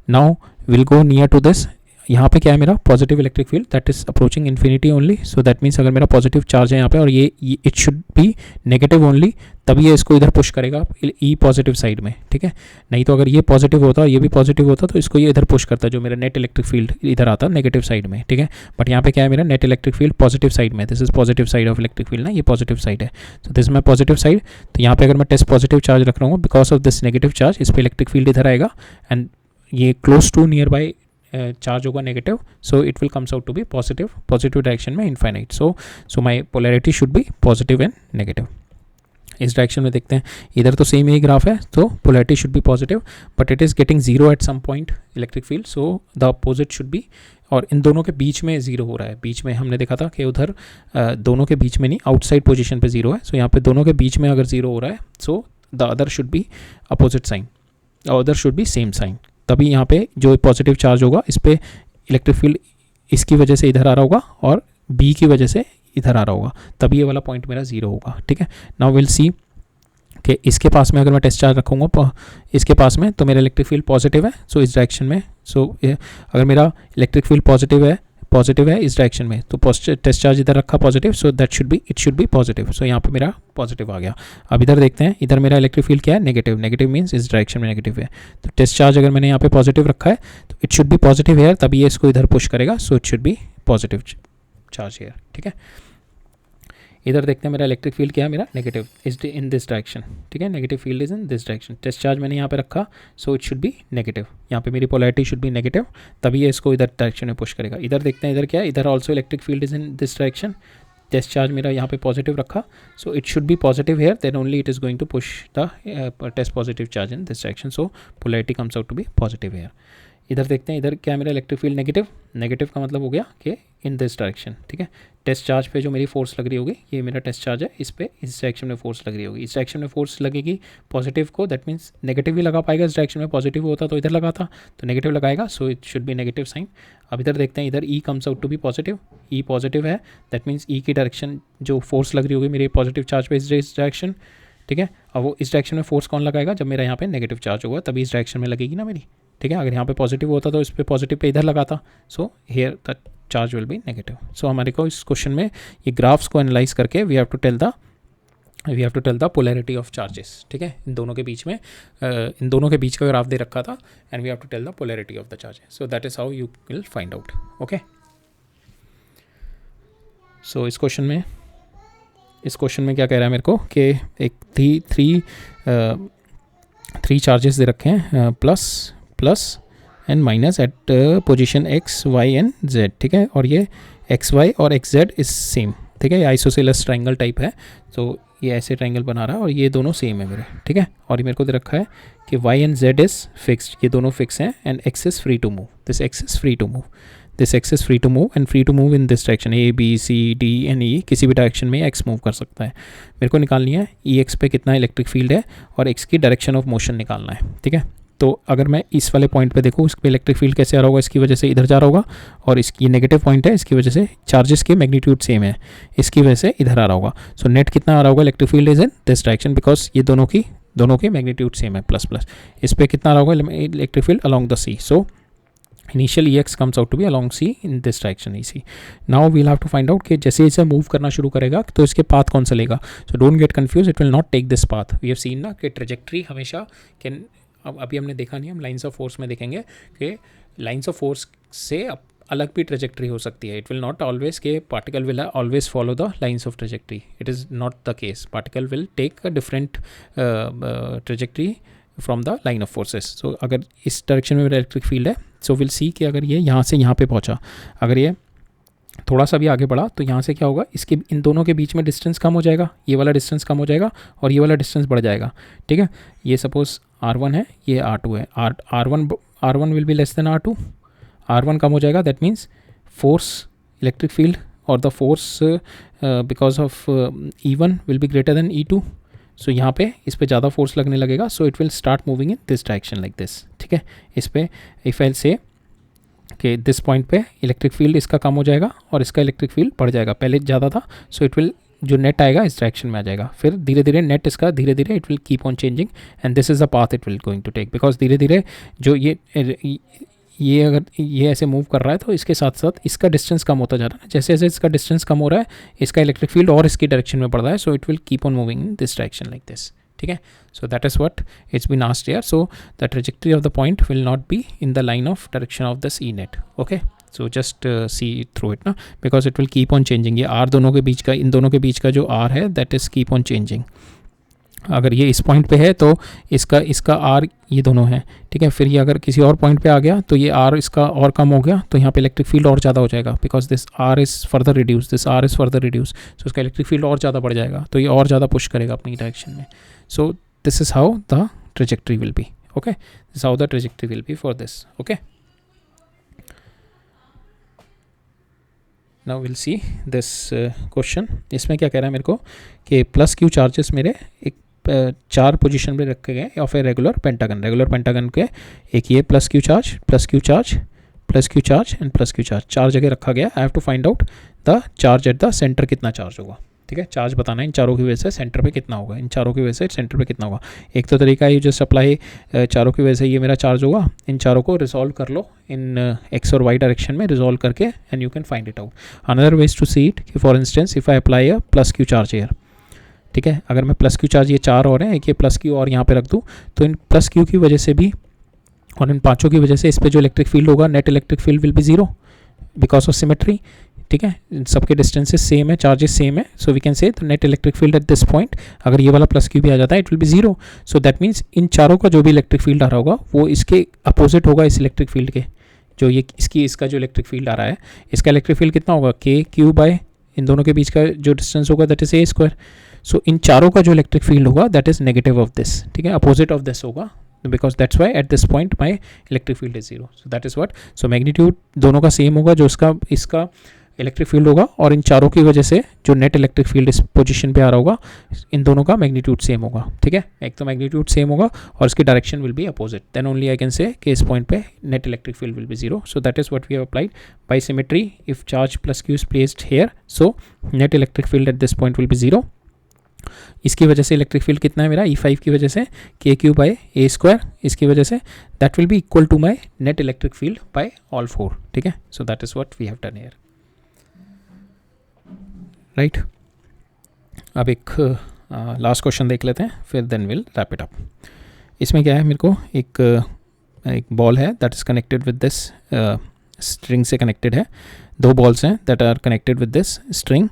Now will go near to this, यहाँ पे क्या है मेरा positive electric field that is approaching infinity only, so that means अगर मेरा पॉजिटिव चार्ज है यहाँ पे और ये it should be negative only, तभी ये इसको इधर पुश करेगा ई पॉजिटिव साइड में, ठीक है। नहीं तो अगर ये पॉजिटिव होता ये भी पॉजिटिव होता तो इसको ये इधर पुश करता, जो मेरा नेट इलेक्ट्रिक फील्ड इधर आता नेगेटिव साइड में, ठीक है। बट यहाँ पे क्या है मेरा net electric field positive side में, this is positive side of electric field ना, ये पॉजिटिव साइड है, तो दिस माई पॉजिटिव साइड। तो यहाँ पे अगर मैं टेस्ट पॉजिटिव चार्ज रख रहा हूँ, because of this negative charge इस पर इलेक्ट्रिक फील्ड इधर आएगा, एंड ये close to near by charge होगा negative, so it will comes out to be positive direction में infinite. So my polarity should be positive and negative. इस direction में देखते हैं, इधर तो सेम ही ग्राफ है, तो polarity should be positive, but it is getting zero at some point electric field, so the opposite should be, और इन दोनों के बीच में जीरो हो रहा है। बीच में हमने देखा था कि उधर दोनों के बीच में नहीं, आउटसाइड पोजीशन पे जीरो है, सो यहाँ पे दोनों के बीच में अगर जीरो हो रहा है, so the other should be opposite sign, other should be same sign, तभी यहाँ पे जो पॉजिटिव चार्ज होगा इस पर इलेक्ट्रिक फील्ड इसकी वजह से इधर आ रहा होगा और बी की वजह से इधर आ रहा होगा, तभी ये वाला पॉइंट मेरा जीरो होगा, ठीक है। नाउ विल सी कि इसके पास में अगर मैं टेस्ट चार्ज रखूँगा इसके पास में, तो मेरा इलेक्ट्रिक फील्ड पॉजिटिव है, सो इस डायरेक्शन में, सो अगर मेरा इलेक्ट्रिक फील्ड पॉजिटिव है इस डायरेक्शन में, तो टेस्ट चार्ज इधर रखा positive, so that should be, it should be positive, so यहाँ पे मेरा पॉजिटिव आ गया। अब इधर देखते हैं, इधर मेरा इलेक्ट्रिक फील्ड क्या है नेगेटिव मीन्स इस डायरेक्शन में नेगेटिव है, तो टेस्ट चार्ज अगर मैंने यहाँ पे पॉजिटिव रखा है तो it should be positive here, तभी ये इसको इधर पुश करेगा, so it should be positive charge here, ठीक है। इधर देखते हैं मेरा इलेक्ट्रिक फील्ड क्या है, मेरा negative is in this direction, ठीक है, negative field is in this direction, test charge मैंने यहाँ पे रखा, so it should be negative, यहाँ पे मेरी पोलैरिटी शुड बी नेगेटिव, तभी ये इसको इधर डायरेक्शन में पुश करेगा। इधर देखते हैं, इधर क्या है, इधर also electric field is in this direction, test charge मेरा यहाँ पे पॉजिटिव रखा, so it should be positive here, then only it is going to push the test positive charge in this direction, so polarity comes out to be positive here. इधर देखते हैं, इधर क्या है मेरा इलेक्ट्रिक फील्ड नेगेटिव, नेगेटिव का मतलब हो गया कि इन दिस डायरेक्शन, ठीक है। टेस्ट चार्ज पे जो मेरी फोर्स लग रही होगी, ये मेरा टेस्ट चार्ज है, इस पे इस डायरेक्शन में फोर्स लग रही होगी, इस डायरेक्शन में फोर्स लगेगी पॉजिटिव को, दैट मीन्स नेगेटिव भी लगा पाएगा इस डायरेक्शन में, पॉजिटिव होता तो इधर लगाता, तो नेगेटिव लगाएगा, so it should be negative sign. अब इधर देखते हैं, इधर E comes out to be positive, E positive है, दैट मीन्स ई की डायरेक्शन जो फोर्स लग रही होगी मेरी पॉजिटिव चार्ज पे इस डायरेक्शन, ठीक है। अब वो इस डायरेक्शन में फोर्स कौन लगाएगा, जब मेरा यहाँ पे नेगेटिव चार्ज होगा तभी इस डायरेक्शन में लगेगी ना मेरी, ठीक है। अगर यहाँ पे पॉजिटिव होता तो इस पे पॉजिटिव पे इधर लगाता, so here the charge will be negative. So हमारे को इस क्वेश्चन में ये ग्राफ्स को एनालाइज करके we have to tell the polarity of charges, ठीक है। इन दोनों के बीच में इन दोनों के बीच का ग्राफ दे रखा था, and we have to tell the polarity of the charges, so that is how you will find out, okay. So इस क्वेश्चन में क्या कह रहा है मेरे को कि एक थ्री चार्जेस दे रखे हैं, plus and minus at position x y and z, ठीक है। और ये एक्स वाई और एक्स जेड इज सेम, ठीक है। ये आइसोसेलेस ट्राइंगल टाइप है, तो ये ऐसे ट्राइंगल बना रहा है और ये दोनों सेम है मेरे, ठीक है। और ये मेरे को दे रखा है कि Y and Z is fixed, ये दोनों फिक्स हैं, and X is free to move, this X is free to move, this X is free to move and free to move in this direction, A B C D and E, किसी भी direction में x move कर सकता है। मेरे को निकालनी है ई एक्स पे कितना इलेक्ट्रिक फील्ड है और एक्स की डायरेक्शन ऑफ मोशन निकालना है, ठीक है। तो अगर मैं इस वाले पॉइंट पे देखूँ, इस पर इलेक्ट्रिक फील्ड कैसे आ रहा होगा, इसकी वजह से इधर जा रहा होगा, और इसकी नेगेटिव पॉइंट है, इसकी वजह से चार्जेस के मैग्नीट्यूड सेम है, इसकी वजह से इधर आ रहा होगा। सो नेट कितना आ रहा होगा, electric field is in this direction, because ये दोनों के मैग्नीट्यूड सेम है, प्लस इस पर कितना आ रहा होगा electric field along the c, so initially Ex comes out to be along C in this direction EC. Now we'll have to find out कि जैसे इसे मूव करना शुरू करेगा तो इसके पाथ कौन सा लेगा। So don't get confused, it will not take this path. We have seen ना कि ट्रेजेक्ट्री हमेशा कैन, अब अभी हमने देखा नहीं, हम लाइन्स ऑफ फोर्स में देखेंगे कि लाइन्स ऑफ फोर्स से अलग भी ट्रेजेक्ट्री हो सकती है। इट विल नॉट ऑलवेज के particle will always follow the lines of trajectory, it is not the case, particle will take a different trajectory from the line of forces. So अगर इस direction में electric field है, सो will see कि अगर ये यहाँ से यहाँ पे पहुँचा, अगर ये थोड़ा सा भी आगे बढ़ा तो यहाँ से क्या होगा, इसके इन दोनों के बीच में डिस्टेंस कम हो जाएगा, ये वाला डिस्टेंस कम हो जाएगा और ये वाला डिस्टेंस बढ़ जाएगा, ठीक है। ये सपोज R1 है, ये R2 है, R1 will be less than R2, R1 कम हो जाएगा, that means force electric field और the force because of E1 will be greater than E2। So यहाँ पे इस पे ज़्यादा फोर्स लगने लगेगा, so it will start moving in this direction like this, ठीक है। इस पे इफ आई से कि दिस पॉइंट पे इलेक्ट्रिक फील्ड इसका कम हो जाएगा और इसका इलेक्ट्रिक फील्ड बढ़ जाएगा, पहले ज़्यादा था, सो इट विल जो नेट आएगा इस डायरेक्शन में आ जाएगा, फिर धीरे धीरे नेट इसका धीरे धीरे it will keep on changing and this is the path it will going to take, because धीरे धीरे जो ये अगर ये ऐसे मूव कर रहा है तो इसके साथ साथ इसका डिस्टेंस कम होता जा रहा है, जैसे जैसे इसका डिस्टेंस कम हो रहा है इसका इलेक्ट्रिक फील्ड और इसकी डायरेक्शन में बढ़ रहा है, so it will keep on moving in this direction like this, ठीक है। So that is what it's been asked here, so the trajectory of the point will not be in the line of direction of this E net, okay. So just see through it ना, because it will keep on changing, ये R दोनों के बीच का, इन दोनों के बीच का जो आर है that is keep on changing. अगर ये इस पॉइंट पे है तो इसका आर ये दोनों है, ठीक है। फिर ये अगर किसी और पॉइंट पे आ गया तो ये आर इसका और कम हो गया, तो यहाँ पे इलेक्ट्रिक फील्ड और ज़्यादा हो जाएगा, because this R is further reduce, this R is further reduce, so इसका इलेक्ट्रिक फील्ड और ज़्यादा बढ़ जाएगा, तो ये और ज़्यादा पुश करेगा अपनी डायरेक्शन में। सो this is how the trajectory will be, okay, this is how the trajectory will be for this, okay. Now will see this question, इसमें क्या कह रहा है मेरे को कि प्लस क्यू चार्जेस मेरे एक 4 पोजीशन पे रखे गए ऑफ ए रेगुलर पेंटागन के, एक ये plus Q charge and plus Q charge 4 जगह रखा गया। I have to find out the charge at the centre, कितना चार्ज होगा, ठीक है। चार्ज बताना है इन चारों की वजह से सेंटर पे कितना होगा, इन चारों की वजह से सेंटर पे कितना होगा। एक तो तरीका है जस्ट अप्लाई, चारों की वजह से ये मेरा चार्ज होगा, इन चारों को रिजॉल्व कर लो इन एक्स और वाई डायरेक्शन में रिजॉल्व करके and you can find it out. Another ways to see it कि for instance if I apply a plus Q charge here, ठीक है, अगर मैं प्लस क्यू चार्ज ये 4 और हैं, एक ये प्लस क्यू और यहाँ पे रख दूँ, तो इन प्लस क्यू की वजह से भी और इन पाँचों की वजह से इस पर जो इलेक्ट्रिक फील्ड होगा, net electric field will be 0 because of symmetry, ठीक है। सबके डिस्टेंसेस सेम है, चार्जेस सेम है, so we can say the net electric field at this point, अगर ये वाला प्लस क्यू भी आ जाता है it will be 0, so that means इन चारों का जो भी इलेक्ट्रिक फील्ड आ रहा होगा वो इसके अपोजिट होगा इस इलेक्ट्रिक फील्ड के, जो ये इसका जो इलेक्ट्रिक फील्ड आ रहा है, इसका इलेक्ट्रिक फील्ड कितना होगा, के क्यू बाय इन दोनों के बीच का जो डिस्टेंस होगा दैट इज ए स्क्वायर। सो इन चारों का जो इलेक्ट्रिक फील्ड होगा that is negative of this, ठीक है, अपोजिट ऑफ दिस होगा, because that's why eight this point my electric field is zero. So that is what. So magnitude दोनों का same होगा, जो इसका इलेक्ट्रिक फील्ड होगा, और इन चारों की वजह से जो नेट इलेक्ट्रिक फील्ड इस पोजीशन पे आ रहा होगा, इन दोनों का मैग्नीट्यूड सेम होगा. ठीक है, एक तो मैग्नीट्यूड सेम होगा और इसकी direction will be opposite. Then only I can say कि इस पॉइंट पे net electric field will be zero. So that is what we have applied by symmetry. If charge plus q is placed here, so net electric field at this point will be zero. इसकी वजह से electric field कितना है मेरा, E5 की वजह से के क्यू बाई ए स्क्वायर, इसकी वजह से that will be equal to my net electric field by all four. ठीक है, so that is what we have done here. Right, अब एक लास्ट क्वेश्चन देख लेते हैं, फिर then will wrap it up. इसमें क्या है, मेरे को एक बॉल है that is connected with this string से कनेक्टेड है. दो बॉल्स हैं that are connected with this string.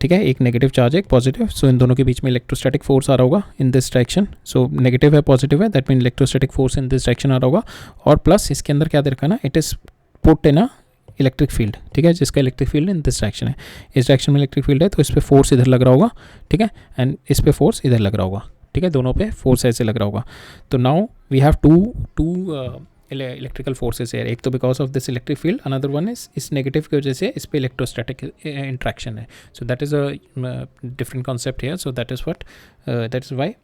ठीक है, एक नेगेटिव चार्ज है, एक पॉजिटिव. सो इन दोनों के बीच में इलेक्ट्रोस्टैटिक फोर्स आ रहा होगा in this direction. So negative है, पॉजिटिव है, that mean electrostatic force in this direction आ रहा होगा. और प्लस इसके अंदर क्या दे रखा है ना, it is put in a electric field. ठीक है, जिसका electric field in this direction है, इस डायरेक्शन में इलेक्ट्रिक फील्ड है, तो इस पर फोर्स इधर लग रहा होगा. ठीक है, एंड इस पर फोर्स इधर लग रहा होगा. ठीक है, दोनों पे फोर्स ऐसे लग रहा होगा. तो now we have two electrical forces है. एक तो because of this electric field, another one इस नेगेटिव की वजह से इस पे इलेक्ट्रोस्टैटिक इंट्रैक्शन है. So that is a different concept here. So that is what that is why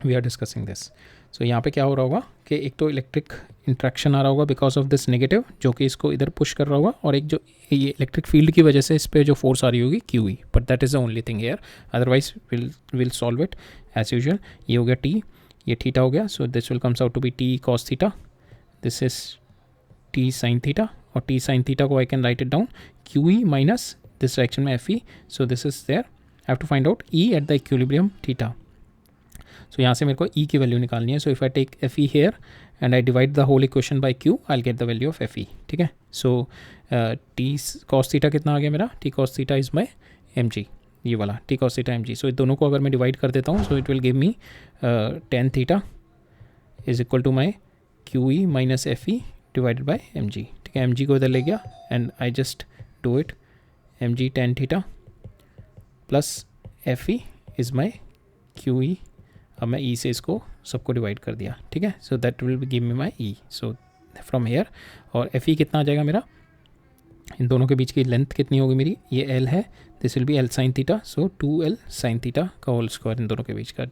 we are discussing this. So यहाँ पे क्या हो रहा होगा कि एक तो इलेक्ट्रिक इंट्रैक्शन आ रहा होगा बिकॉज ऑफ दिस नेगेटिव, जो कि इसको इधर पुश कर रहा होगा, और एक जो ये इलेक्ट्रिक फील्ड की वजह से इस पर जो फोर्स आ रही होगी Q E. But that is the only thing here, otherwise will solve it as usual. ये हो गया टी, ये थीटा हो गया. So this will comes out to be T cos theta, this is T sine theta, और T sine theta को I can write it down Q E minus this direction में F E. So this is there, have to find out E at the equilibrium theta. So यहाँ से मेरे को E की value निकालनी है. So if I take F E here and I divide the whole equation by Q, I get the value of F E. ठीक है, so T cos theta कितना आ गया मेरा, T cos theta is my M G, ये वाला T cos theta M G. So दोनों को अगर मैं डिवाइड कर देता हूँ, so it will give me tan theta is equal to my Q E minus F E divided by M G. ठीक है, एम जी को इधर ले गया and I just do it, M G tan theta plus F E is my Q ई. अब मैं ई से इसको सबको डिवाइड कर दिया. ठीक है, so that will give me my E. So from here, और एफ ई कितना आ जाएगा मेरा, इन दोनों के बीच की लेंथ कितनी होगी मेरी, ये एल है, this will B L sine theta. So 2L sine theta का होल स्क्वायर इन दोनों के बीच का.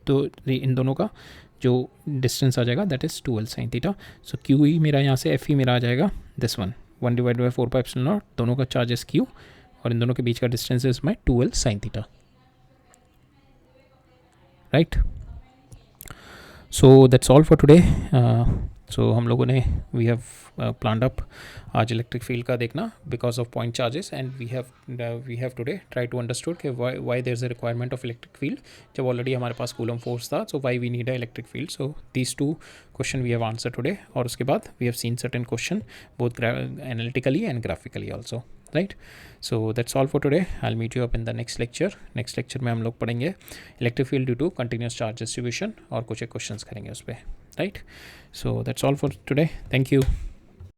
तो इन दोनों का जो डिस्टेंस आ जाएगा that is 2L sine theta. So Q E मेरा यहाँ से एफ ई मेरा आ जाएगा this one divide by 4 pi epsilon not. दोनों का चार्ज इज क्यू, और इन दोनों के बीच का distance is my 2L sine theta. Right, so that's all for today. So हम लोगों ने वी हैव प्लान्ड अप आज इलेक्ट्रिक फील्ड का देखना because of point charges, and we have today try to understood कि why there is a requirement of electric field जब already हमारे पास कूलम फोर्स था. So why we need a electric field. So these two question we have answer today, और उसके बाद we have seen certain question both analytically and graphically also. Right, so that's all for today. I will meet you up in the next lecture. Next lecture में हम लोग पढ़ेंगे electric field due to continuous charge distribution, और कुछ एक questions करेंगे उस पर. Right, so that's all for today. Thank you.